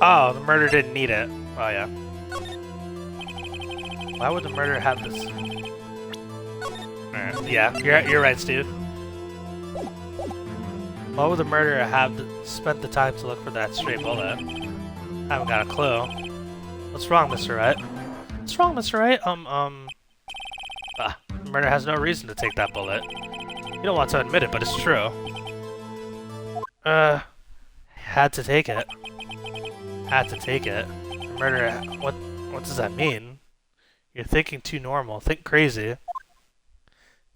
Oh, the murderer didn't need it. Oh, yeah. Why would the murderer have this? Yeah, you're right, Steve. Why would the murderer have spent the time to look for that stray bullet? I haven't got a clue. What's wrong, Mr. Wright? What's wrong, Mr. Wright? The murderer has no reason to take that bullet. You don't want to admit it, but it's true. Had to take it. Had to take it. The murderer, what does that mean? You're thinking too normal. Think crazy.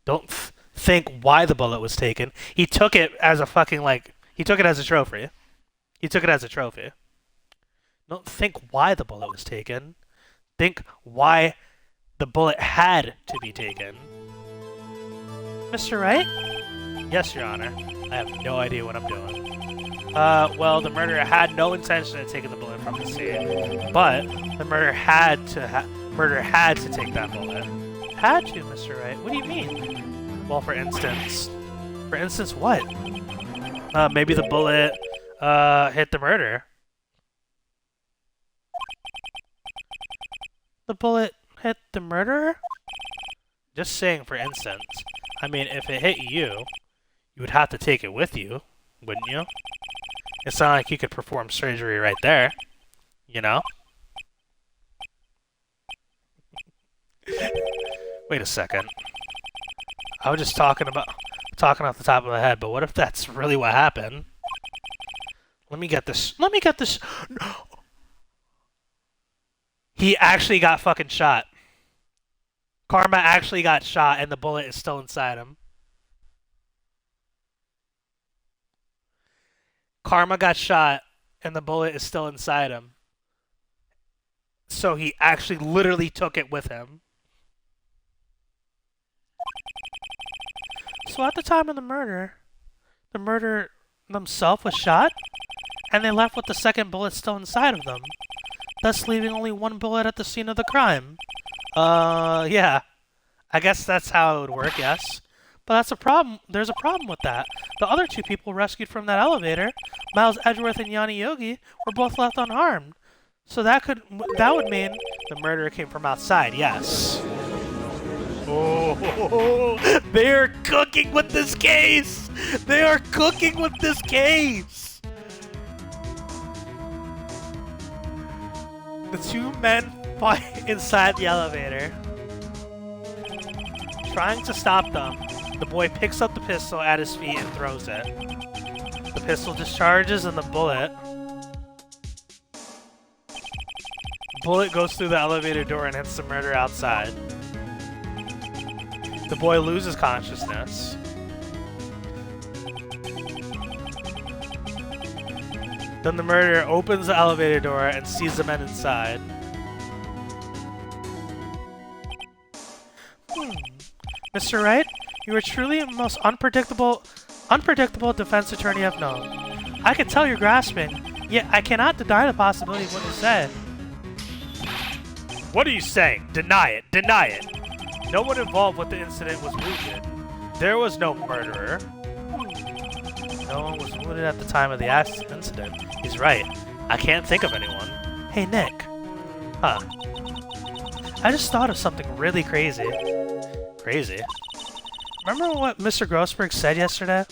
Don't think why the bullet was taken. He took it as a fucking, like, he took it as a trophy. He took it as a trophy. Don't think why the bullet was taken. Think why the bullet had to be taken. Mr. Wright? Yes, Your Honor. I have no idea what I'm doing. Well, the murderer had no intention of taking the bullet from the scene, but the murderer had to take that bullet. Had to, Mr. Wright? What do you mean? Well, for instance, what? Maybe the bullet hit the murderer. The bullet hit the murderer? Just saying, for instance. I mean, if it hit you, you would have to take it with you, wouldn't you? It's not like you could perform surgery right there, you know? Wait a second. I was just talking off the top of my head, but what if that's really what happened? Let me get this. He actually got fucking shot. Karma actually got shot and the bullet is still inside him. Karma got shot and the bullet is still inside him. So he actually literally took it with him. So at the time of the murderer themselves was shot, and they left with the second bullet still inside of them, thus leaving only one bullet at the scene of the crime. Yeah. I guess that's how it would work, yes. But that's a problem. There's a problem with that. The other two people rescued from that elevator, Miles Edgeworth and Yanni Yogi, were both left unharmed. So that would mean the murderer came from outside, yes. Oh, they are cooking with this case! They are cooking with this case! The two men fight inside the elevator. Trying to stop them, the boy picks up the pistol at his feet and throws it. The pistol discharges and the bullet goes through the elevator door and hits the murderer outside. The boy loses consciousness. Then the murderer opens the elevator door and sees the men inside. Mr. Wright, you are truly the most unpredictable defense attorney I've known. I can tell you're grasping, yet I cannot deny the possibility of what you said. What are you saying? Deny it. Deny it. No one involved with the incident was wounded. There was no murderer. No one was wounded at the time of the incident. He's right. I can't think of anyone. Hey, Nick. Huh. I just thought of something really crazy. Crazy? Remember what Mr. Grossberg said yesterday?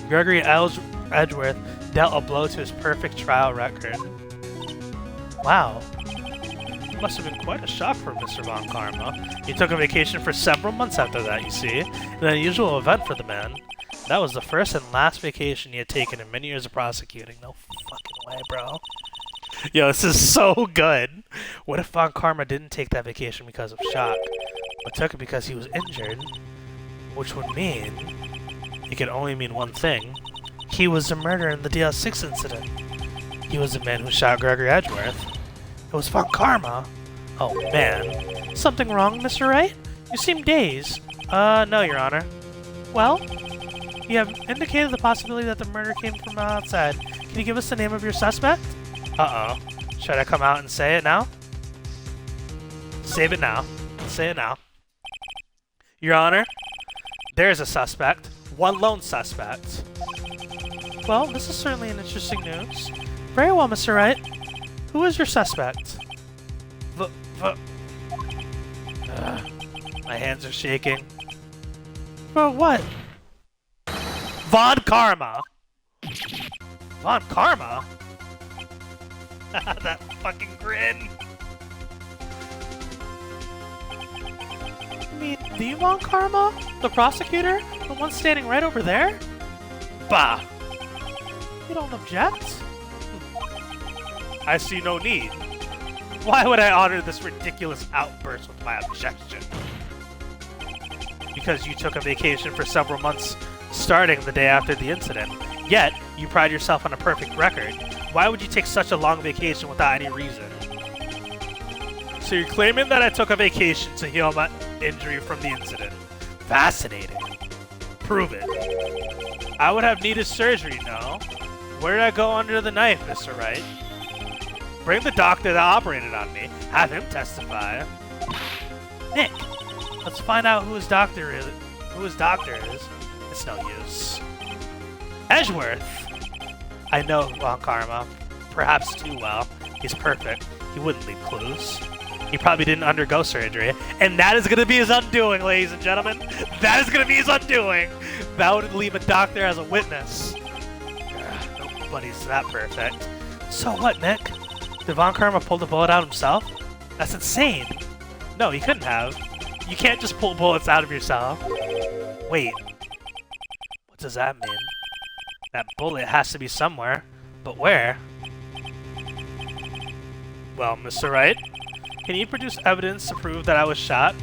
Gregory Edgeworth dealt a blow to his perfect trial record. Wow. It must have been quite a shock for Mr. Von Karma. He took a vacation for several months after that, you see. An unusual event for the man. That was the first and last vacation he had taken in many years of prosecuting. No fucking way, bro. Yo, this is so good. What if Von Karma didn't take that vacation because of shock, but took it because he was injured? Which would mean... it could only mean one thing. He was the murderer in the DL6 incident. He was the man who shot Gregory Edgeworth. It was Von Karma. Oh, man. Something wrong, Mr. Wright? You seem dazed. No, Your Honor. Well, you have indicated the possibility that the murder came from outside. Can you give us the name of your suspect? Uh-oh. Should I come out and say it now? Save it now. Say it now. Your Honor, there's a suspect. One lone suspect. Well, this is certainly an interesting news. Very well, Mr. Wright. Who is your suspect? My hands are shaking. For what? Von Karma! Von Karma? That fucking grin! You mean the Von Karma? The prosecutor? The one standing right over there? Bah! You don't object? I see no need. Why would I honor this ridiculous outburst with my objection? Because you took a vacation for several months starting the day after the incident. Yet, you pride yourself on a perfect record. Why would you take such a long vacation without any reason? So you're claiming that I took a vacation to heal my injury from the incident. Fascinating. Prove it. I would have needed surgery, no? Where did I go under the knife, Mr. Wright? Bring the doctor that operated on me. Have him testify. Nick, let's find out who his doctor is. It's no use. Edgeworth! I know Von Karma. Perhaps too well. He's perfect. He wouldn't leave clues. He probably didn't undergo surgery. And that is going to be his undoing, ladies and gentlemen. That is going to be his undoing. That would leave a doctor as a witness. Nobody's that perfect. So what, Nick? Did Von Karma pull the bullet out himself? That's insane. No, he couldn't have. You can't just pull bullets out of yourself. Wait. What does that mean? That bullet has to be somewhere. But where? Well, Mr. Wright, can you produce evidence to prove that I was shot?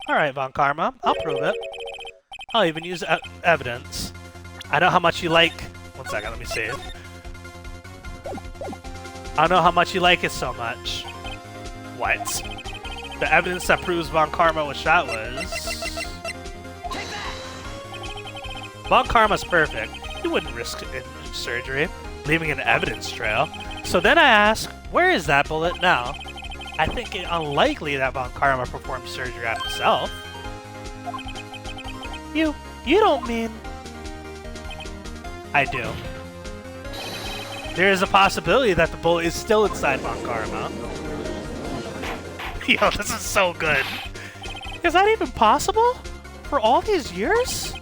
Alright, Von Karma. I'll prove it. I'll even use evidence. I know how much you like... One second, let me see it. I know how much you like it so much. What? The evidence that proves Von Karma was shot was... Von Karma's perfect. He wouldn't risk surgery, leaving an evidence trail. So then I ask, where is that bullet now? I think it unlikely that Von Karma performed surgery on himself. You don't mean... I do. There is a possibility that the bullet is still inside Von Karma. Yo, this is so good. Is that even possible? For all these years?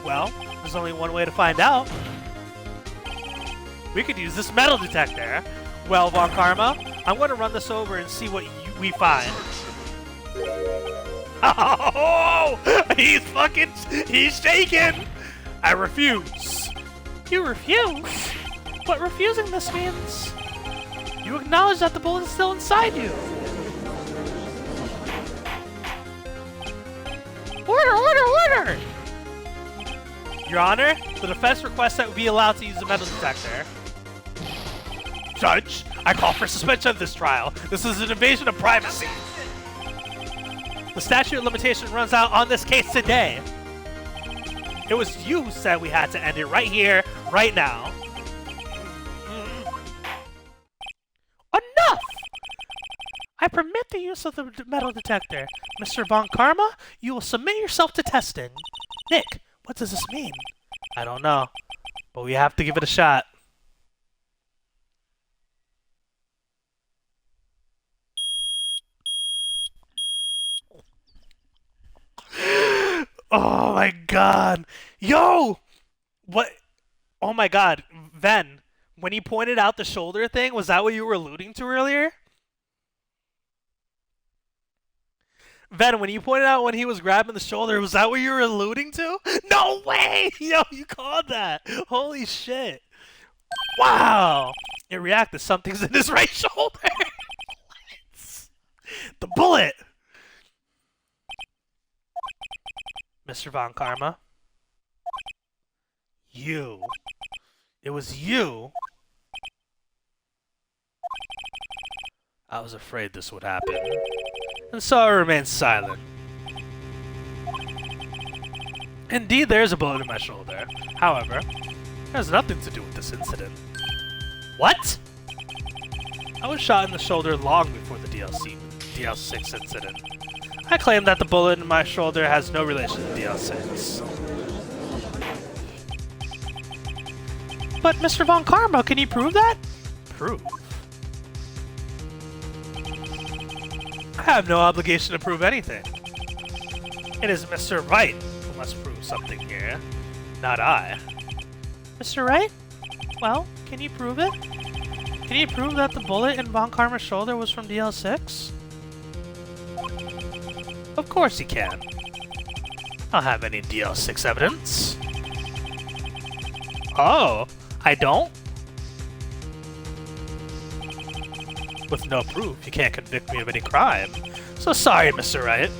Well, there's only one way to find out. We could use this metal detector. Well, Von Karma, I'm going to run this over and see what we find. Oh! He's shaking! I refuse. You refuse? What refusing this means? You acknowledge that the bullet is still inside you. Order! Your Honor, the defense requests that we be allowed to use the metal detector. Judge, I call for suspension of this trial. This is an invasion of privacy. The statute of limitation runs out on this case today. It was you who said we had to end it right here, right now. Enough! I permit the use of the metal detector. Mr. Von Karma, you will submit yourself to testing. Nick, what does this mean? I don't know, but we have to give it a shot. Oh my god. Yo! What? Oh my god. Ven, when he pointed out the shoulder thing, was that what you were alluding to earlier? Ven, when you pointed out when he was grabbing the shoulder, was that what you were alluding to? No way! Yo, you called that! Holy shit. Wow! It reacted. Something's in his right shoulder. The bullet! Mr. Von Karma. You. It was you I was afraid this would happen, and so I remained silent. Indeed, there is a bullet in my shoulder. However, it has nothing to do with this incident. What? I was shot in the shoulder long before the DL6 incident. I claim that the bullet in my shoulder has no relation to DL6. But Mr. Von Karma, can you prove that? Prove? I have no obligation to prove anything. It is Mr. Wright who must prove something here, not I. Mr. Wright? Well, can you prove it? Can you prove that the bullet in Von Karma's shoulder was from DL6? Of course he can. I don't have any DL6 evidence. Oh, I don't? With no proof, you can't convict me of any crime. So sorry, Mr. Wright.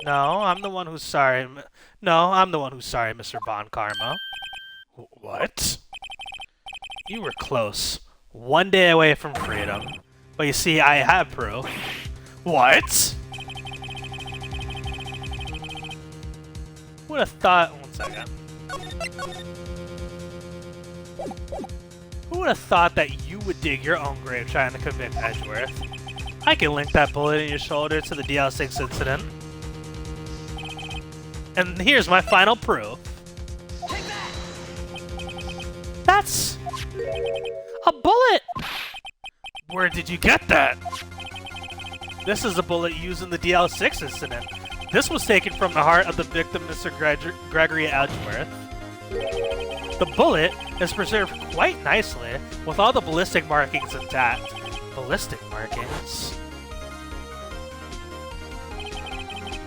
No, I'm the one who's sorry. No, I'm the one who's sorry, Mr. Von Karma. What? You were close. One day away from freedom. But you see, I have proof. What? Who would have thought... One second. Who would have thought that you would dig your own grave trying to convict Edgeworth? I can link that bullet in your shoulder to the DL6 incident. And here's my final proof. That's... a bullet! Where did you get that? This is a bullet used in the DL6 incident. This was taken from the heart of the victim, Mr. Gregory Edgeworth. The bullet is preserved quite nicely, with all the ballistic markings intact. Ballistic markings?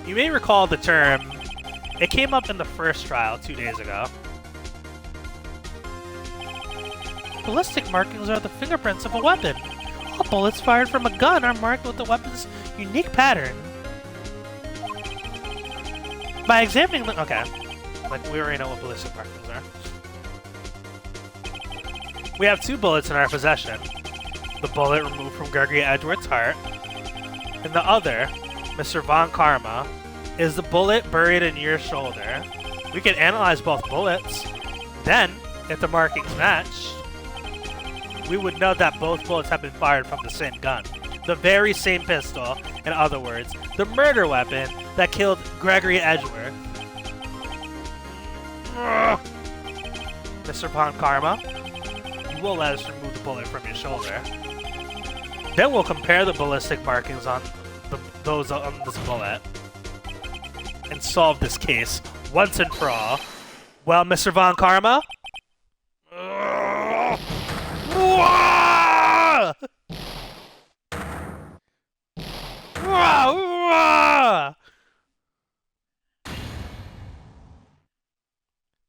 You may recall the term. It came up in the first trial 2 days ago. Ballistic markings are the fingerprints of a weapon. All bullets fired from a gun are marked with the weapon's unique pattern. By examining the... Okay. Like, we already know what ballistic markings are. We have 2 bullets in our possession. The bullet removed from Gregory Edgeworth's heart. And the other, Mr. Von Karma, is the bullet buried in your shoulder. We can analyze both bullets. Then, if the markings match, we would know that both bullets have been fired from the same gun. The very same pistol, in other words, the murder weapon that killed Gregory Edgeworth. Mr. Von Karma, you will let us remove the bullet from your shoulder. Then we'll compare the ballistic markings on those on this bullet and solve this case once and for all. Well, Mr. Von Karma?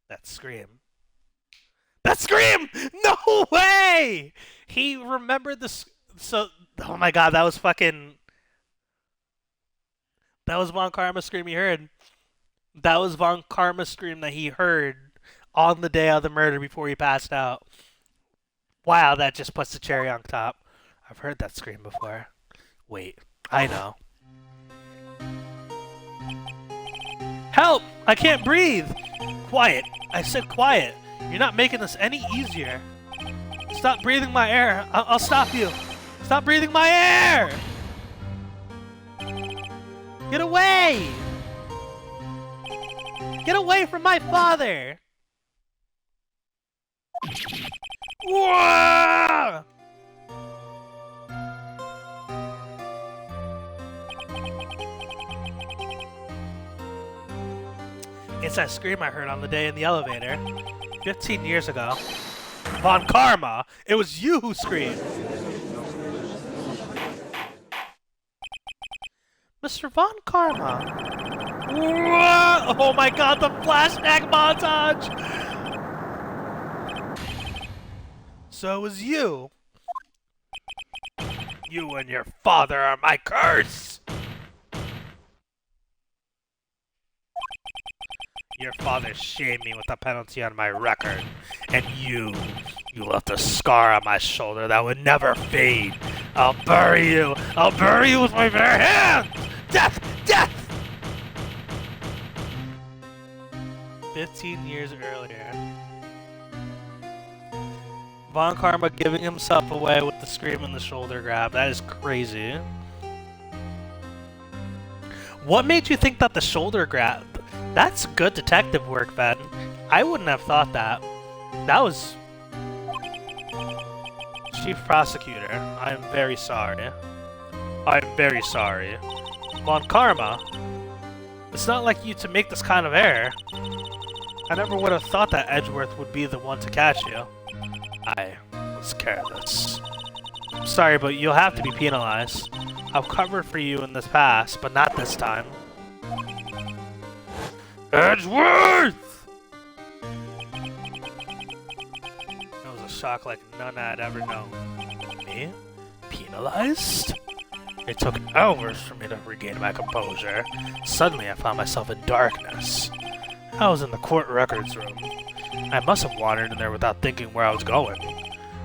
That scream. That scream! No way! He remembered this. So, oh my god, that was fucking. That was Von Karma's scream he heard. That was Von Karma's scream that he heard on the day of the murder before he passed out. Wow, that just puts the cherry on top. I've heard that scream before. Wait, I know. Help! I can't breathe! Quiet. I said quiet. You're not making this any easier. Stop breathing my air. I'll stop you. Stop breathing my air! Get away! Get away from my father! Whoa! It's that scream I heard on the day in the elevator. 15 years ago. Von Karma! It was you who screamed! Mr. Von Karma! Whoa! Oh my god, the flashback montage! So it was you. You and your father are my curse! Your father shamed me with a penalty on my record. And you left a scar on my shoulder that would never fade. I'll bury you! I'll bury you with my bare hands! Death! Death! 15 years earlier. Von Karma giving himself away with the scream and the shoulder grab. That is crazy. What made you think that the shoulder grab? That's good detective work, Ben. I wouldn't have thought that. That was... Chief Prosecutor, I am very sorry. I am very sorry. Von Karma, it's not like you to make this kind of error. I never would have thought that Edgeworth would be the one to catch you. I was careless. I'm sorry, but you'll have to be penalized. I've covered for you in the past, but not this time. Edgeworth! That was a shock like none I'd ever known. Me? Penalized? It took hours for me to regain my composure. Suddenly I found myself in darkness. I was in the court records room. I must have wandered in there without thinking where I was going.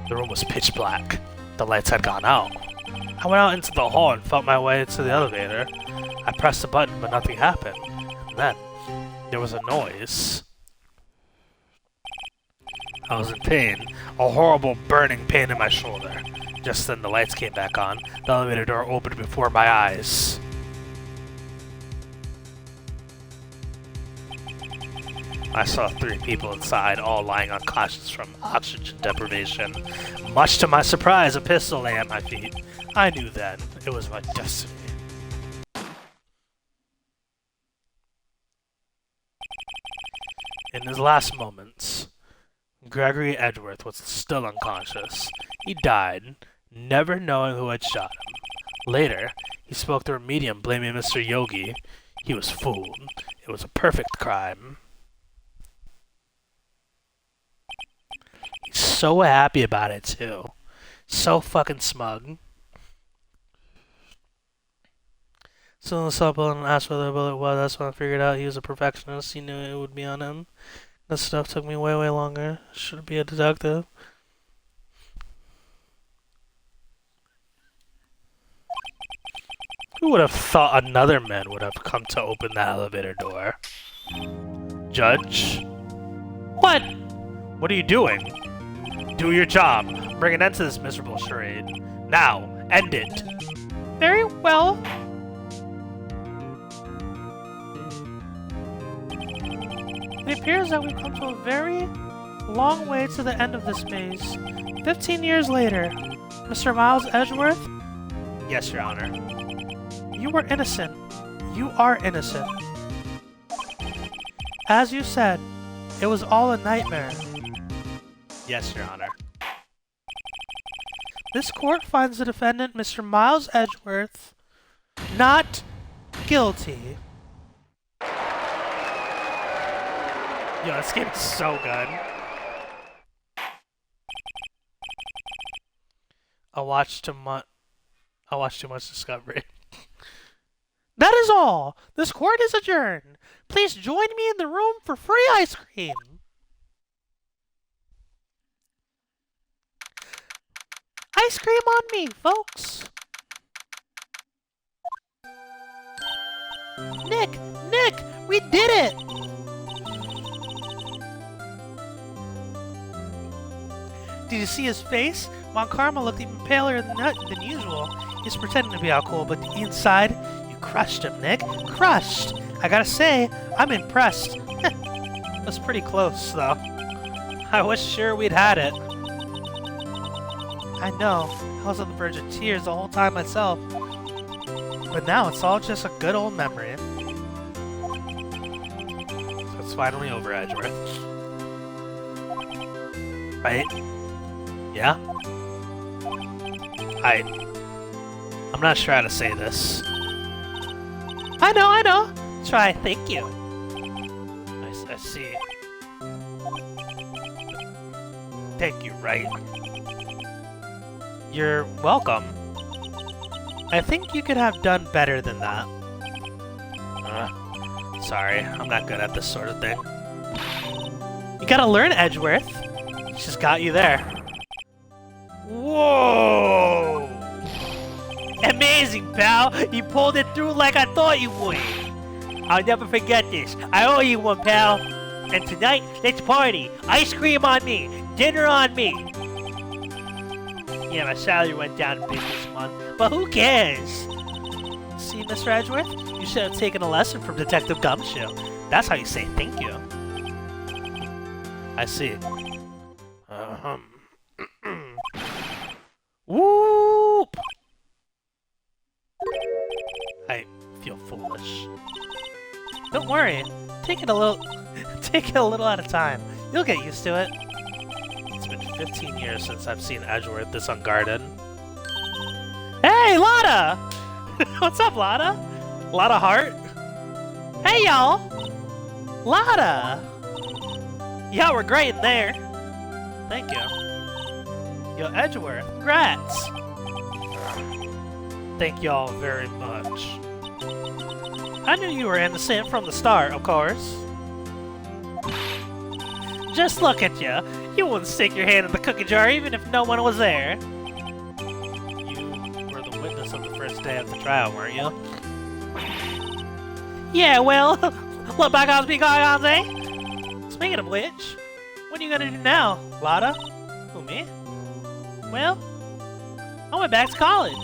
The room was pitch black. The lights had gone out. I went out into the hall and felt my way to the elevator. I pressed the button, but nothing happened. And then, there was a noise. I was in pain. A horrible burning pain in my shoulder. Just then the lights came back on. The elevator door opened before my eyes. I saw 3 people inside, all lying unconscious from oxygen deprivation. Much to my surprise, a pistol lay at my feet. I knew then it was my destiny. In his last moments, Gregory Edgeworth was still unconscious. He died, never knowing who had shot him. Later, he spoke to a medium blaming Mr. Yogi. He was fooled. It was a perfect crime. He's so happy about it, too. So fucking smug. So I saw a bullet and asked where the bullet was. That's when I figured out he was a perfectionist. He knew it would be on him. This stuff took me way, way longer. Should be a detective. Who would have thought another man would have come to open the elevator door? Judge? What? What are you doing? Do your job. Bring an end to this miserable charade. Now, end it. Very well. It appears that we've come to a very long way to the end of this maze. 15 years later, Mr. Miles Edgeworth? Yes, Your Honor. You were innocent. You are innocent. As you said, it was all a nightmare. Yes, Your Honor. This court finds the defendant, Mr. Miles Edgeworth, not guilty. Yo, this game is so good. I watched too much Discovery. That is all. This court is adjourned. Please join me in the room for free ice cream. Ice cream on me, folks. Nick, we did it. Did you see his face? Von Karma looked even paler than usual. He's pretending to be all cool, but inside, you crushed him, Nick. Crushed! I gotta say, I'm impressed. That's pretty close, though. I was sure we'd had it. I know. I was on the verge of tears the whole time myself. But now it's all just a good old memory. So it's finally over, Edgeworth. Right? Yeah? I'm not sure how to say this. I know. Try, thank you. I see. Thank you, Wright. You're welcome. I think you could have done better than that. Sorry, I'm not good at this sort of thing. You gotta learn, Edgeworth. She's got you there. Whoa! Amazing, pal! You pulled it through like I thought you would. I'll never forget this. I owe you one, pal. And tonight, let's party. Ice cream on me. Dinner on me. Yeah, my salary went down a bit this month, but who cares? See, Mr. Edgeworth? You should have taken a lesson from Detective Gumshoe. That's how you say thank you. I see. Whoop! I feel foolish. Don't worry. Take it a little at a time. You'll get used to it. It's been 15 years since I've seen Edgeworth this unguarded. Hey, Lotta! What's up, Lotta? Lotta Hart? Hey, y'all! Lotta! Yeah, we're great in there. Thank you. Yo, Edgeworth, congrats! Thank y'all very much. I knew you were innocent from the start, of course. Just look at you. You wouldn't stick your hand in the cookie jar even if no one was there. You were the witness of the first day of the trial, weren't you? Yeah, well, let bygones be bygones, eh? Speaking of which, what are you gonna do now, Lotta? Who, me? Well, I went back to college.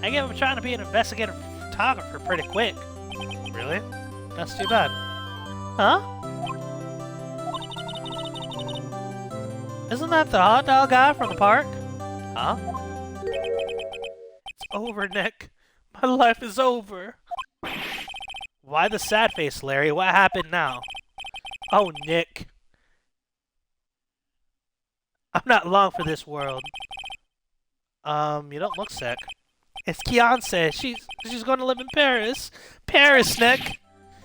I gave up trying to be an investigative photographer pretty quick. Really? That's too bad. Huh? Isn't that the hot dog guy from the park? Huh? It's over, Nick. My life is over. Why the sad face, Larry? What happened now? Oh, Nick. I'm not long for this world. You don't look sick. It's Kianse. She's going to live in Paris. Paris, Nick.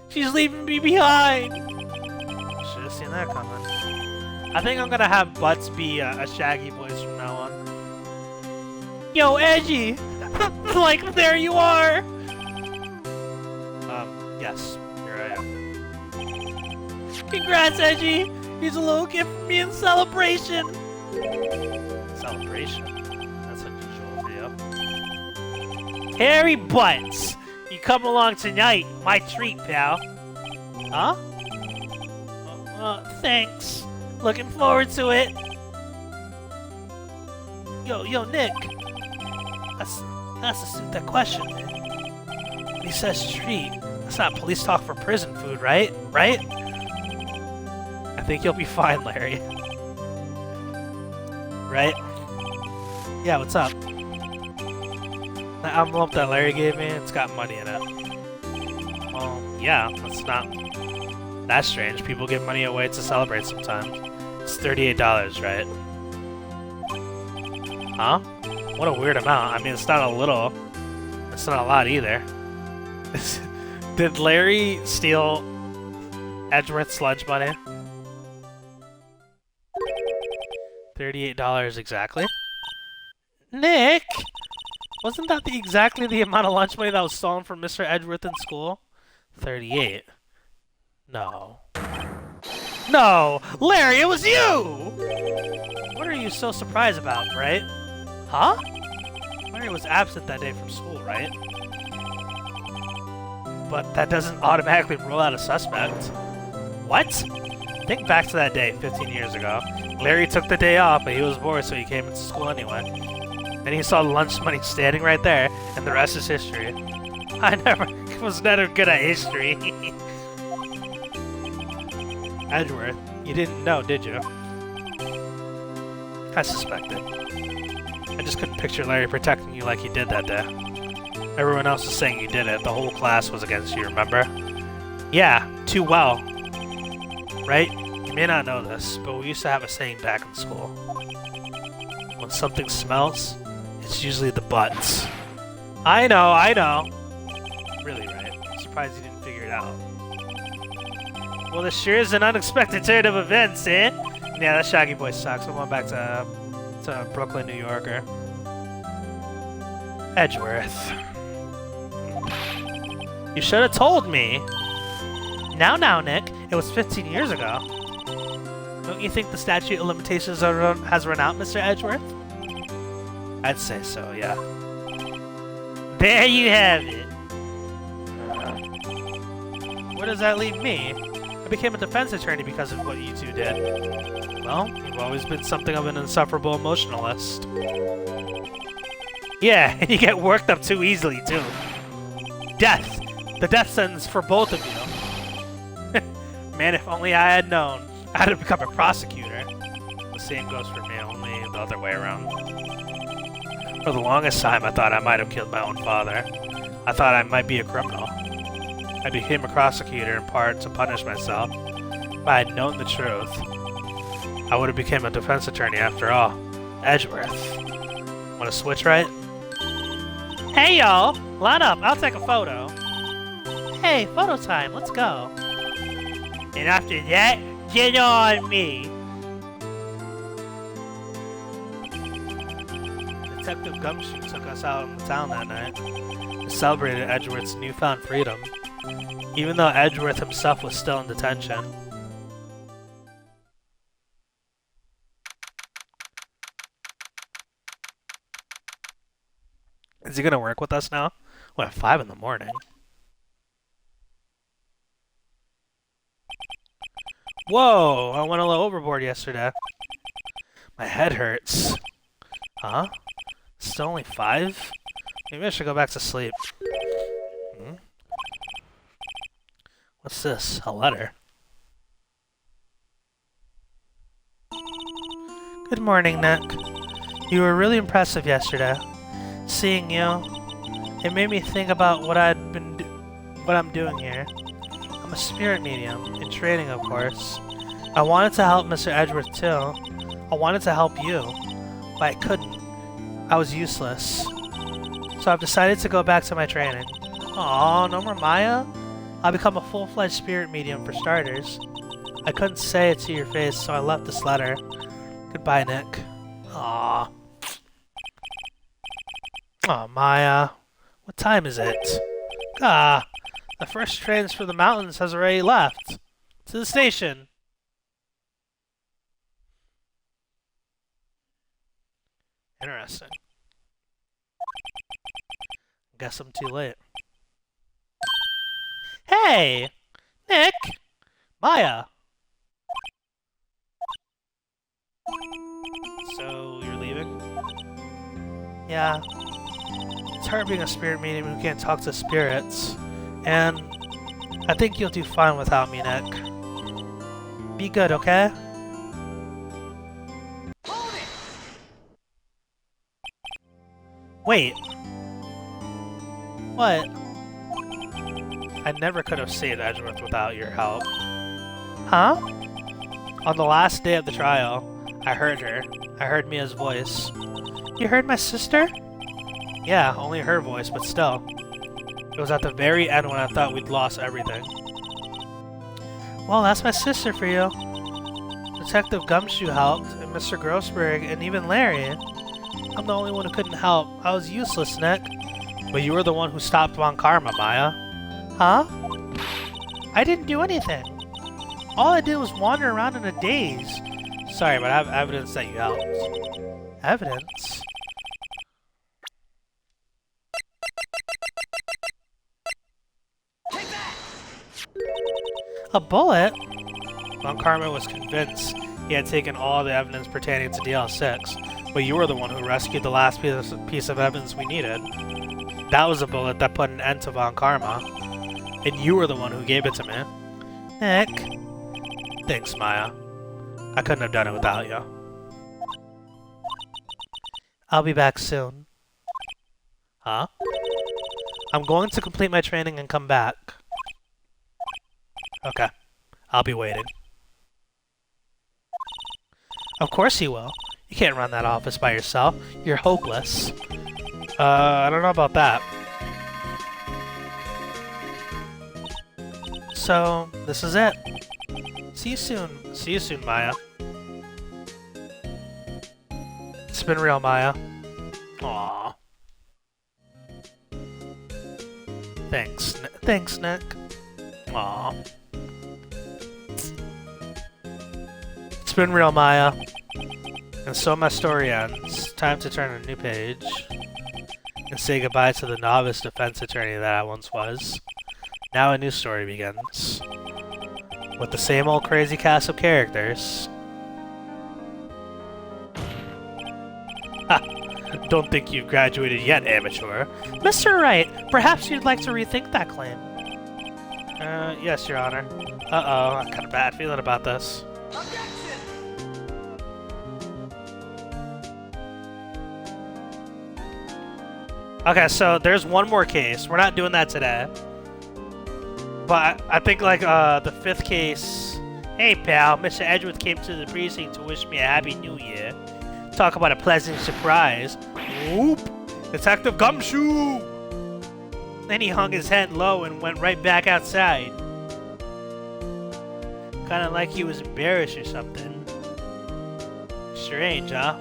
She's leaving me behind. Should have seen that coming. I think I'm gonna have Butts be a Shaggy voice from now on. Yo, Edgy! Like, there you are! Yes, here I am. Congrats, Edgy! Here's a little gift from me in celebration! Celebration? That's unusual for you. Harry Butts! You come along tonight, my treat, pal. Huh? Thanks. Looking forward to it. Yo, Nick. That's a stupid question, man. When he says treat, that's not police talk for prison food, right? Right? I think you'll be fine, Larry. Right? Yeah, what's up? The envelope that Larry gave me, it's got money in it. Well, yeah, that's not that strange. People give money away to celebrate sometimes. It's $38, right? Huh? What a weird amount. I mean, it's not a little. It's not a lot either. Did Larry steal Edgeworth's sludge money? $38 exactly? Nick! Wasn't that exactly the amount of lunch money that was stolen from Mr. Edgeworth in school? 38. No. No! Larry, it was you! What are you so surprised about, right? Huh? Larry was absent that day from school, right? But that doesn't automatically rule out a suspect. What? Think back to that day, 15 years ago. Larry took the day off, but he was bored, so he came into school anyway. And he saw lunch money standing right there, and the rest is history. I was never good at history. Edgeworth, you didn't know, did you? I suspected. I just couldn't picture Larry protecting you like he did that day. Everyone else was saying you did it. The whole class was against you, remember? Yeah, too well. Right? You may not know this, but we used to have a saying back in school. When something smells, it's usually the butts. I know. Really, right? I'm surprised you didn't figure it out. Well, this sure is an unexpected turn of events, eh? Yeah, that Shaggy Boy sucks. I'm going back to Brooklyn, New Yorker. Edgeworth. You should have told me. Now, Nick. It was 15 years ago. Don't you think the statute of limitations has run out, Mr. Edgeworth? I'd say so, yeah. There you have it. Where does that leave me? I became a defense attorney because of what you two did. Well, you've always been something of an insufferable emotionalist. Yeah, and you get worked up too easily, too. Death! The death sentence for both of you. Man, if only I had known. I had to become a prosecutor. The same goes for me, only the other way around. For the longest time, I thought I might have killed my own father. I thought I might be a criminal. I became a prosecutor in part to punish myself. If I had known the truth, I would have become a defense attorney after all. Edgeworth. Want to switch right? Hey y'all! Line up, I'll take a photo. Hey, photo time, let's go. And after that, get on me. Detective Gumshoe took us out in the town that night. We celebrated Edgeworth's newfound freedom, even though Edgeworth himself was still in detention. Is he gonna work with us now? What, at 5 in the morning? Whoa! I went a little overboard yesterday. My head hurts. Huh? Still only 5? Maybe I should go back to sleep. What's this? A letter. Good morning, Nick. You were really impressive yesterday. Seeing you, it made me think about what I'm doing here. I'm a spirit medium, in training of course. I wanted to help Mr. Edgeworth too. I wanted to help you, but I couldn't. I was useless. So I've decided to go back to my training. Aw, no more Maya? I'll become a full-fledged spirit medium for starters. I couldn't say it to your face, so I left this letter. Goodbye, Nick. Aw. Aw, Maya. What time is it? Ah, the first train for the mountains has already left. To the station. Interesting. Guess I'm too late. Hey! Nick! Maya! So, you're leaving? Yeah. It's hard being a spirit medium who can't talk to spirits. And I think you'll do fine without me, Nick. Be good, okay? Wait. What? I never could have saved Edgeworth without your help. Huh? On the last day of the trial, I heard her. I heard Mia's voice. You heard my sister? Yeah, only her voice, but still. It was at the very end when I thought we'd lost everything. Well, that's my sister for you. Detective Gumshoe helped, and Mr. Grossberg, and even Larry. I'm the only one who couldn't help. I was useless, Nick. But you were the one who stopped Von Karma, Maya. Huh? I didn't do anything. All I did was wander around in a daze. Sorry, but I have evidence that you helped. Evidence? A bullet? Von Karma was convinced he had taken all the evidence pertaining to DL6, but you were the one who rescued the last piece of evidence we needed. That was a bullet that put an end to Von Karma, and you were the one who gave it to me. Nick. Thanks, Maya. I couldn't have done it without you. I'll be back soon. Huh? I'm going to complete my training and come back. Okay. I'll be waiting. Of course you will. You can't run that office by yourself. You're hopeless. I don't know about that. So, this is it. See you soon. See you soon, Maya. It's been real, Maya. Aww. Thanks, Nick. Aww. It's been real, Maya. And so my story ends. Time to turn a new page. And say goodbye to the novice defense attorney that I once was. Now a new story begins. With the same old crazy cast of characters. Ha! Don't think you've graduated yet, amateur. Mr. Wright, perhaps you'd like to rethink that claim. Yes, Your Honor. Uh-oh, I got a bad feeling about this. Okay, so there's one more case. We're not doing that today. But I think, like, the 5th case... Hey, pal, Mr. Edgeworth came to the precinct to wish me a happy new year. Talk about a pleasant surprise. Whoop! Detective Gumshoe! Then he hung his head low and went right back outside. Kinda like he was embarrassed or something. Strange, huh?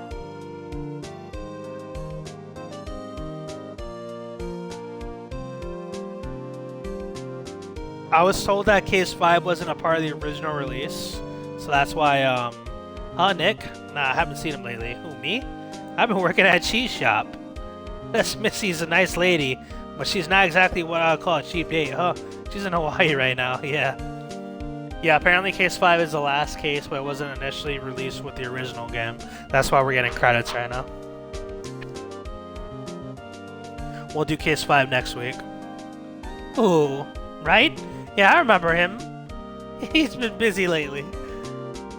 I was told that Case 5 wasn't a part of the original release, so that's why, Huh, Nick? Nah, I haven't seen him lately. Who, me? I've been working at a cheese shop. This Missy's a nice lady, but she's not exactly what I would call a cheap date, huh? She's in Hawaii right now, yeah. Yeah, apparently Case 5 is the last case, but it wasn't initially released with the original game. That's why we're getting credits right now. We'll do Case 5 next week. Ooh, right? Yeah, I remember him. He's been busy lately.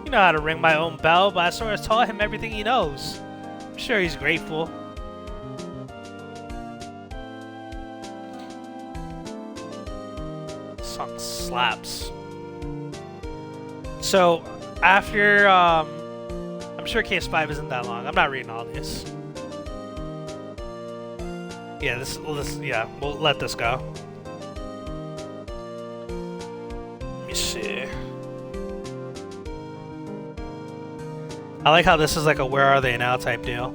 You know how to ring my own bell, but I sort of taught him everything he knows. I'm sure he's grateful. This song slaps. So, after, I'm sure Case 5 isn't that long. I'm not reading all these. Yeah, yeah, we'll let this go. Let me see. I like how this is like a where are they now type deal.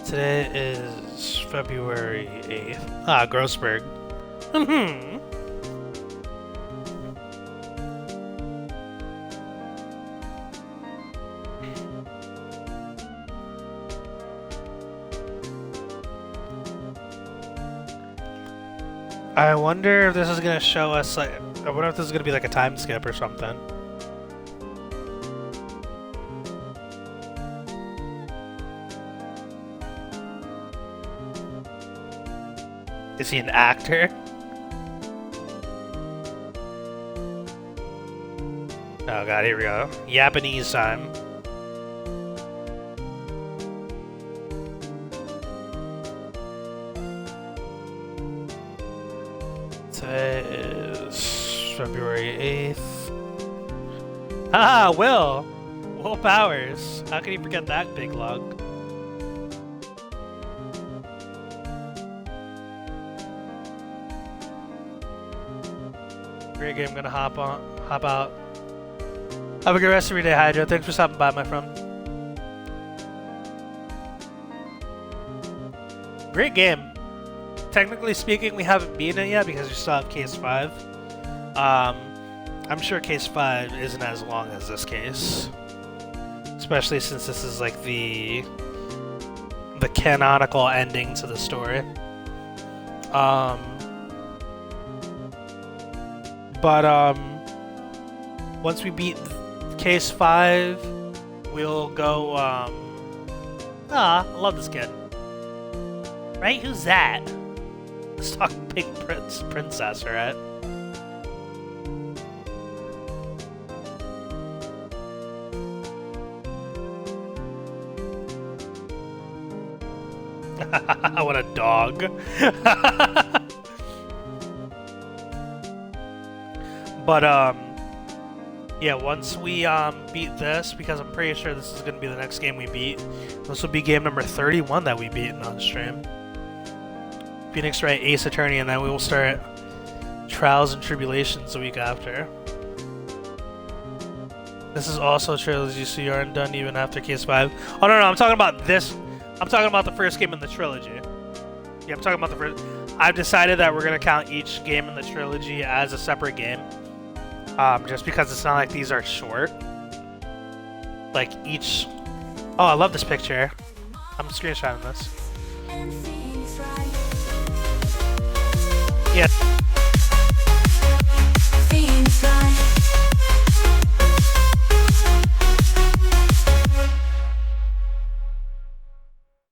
Today is February 8th. Ah, Grossberg. I wonder if this is gonna show us like. I wonder if this is gonna be like a time skip or something. Is he an actor? Oh god, here we go. Japanese time. Today is February 8th. Ah, Will! Will Powers. How can you forget that big lug? Great game, I'm gonna hop out. Have a good rest of your day, Hydra. Thanks for stopping by, my friend. Great game. Technically speaking, we haven't beaten it yet because we still have Case 5. I'm sure Case 5 isn't as long as this case. Especially since this is like the canonical ending to the story. But once we beat Case 5, we'll go, I love this kid. Right? Who's that? Let's talk Pink Princess, right? What a dog. But, yeah, once we, beat this, because I'm pretty sure this is going to be the next game we beat, this will be game number 31 that we beat on stream. Phoenix Wright, Ace Attorney, and then we will start Trials and Tribulations the week after. This is also Trilogy, so you aren't done even after Case 5. Oh, no, I'm talking about this. I'm talking about the first game in the trilogy. Yeah, I'm talking about the first. I've decided that we're going to count each game in the trilogy as a separate game. just because it's not like these are short. Like each. Oh, I love this picture. I'm screenshotting this. And Phoenix Wright. Yeah.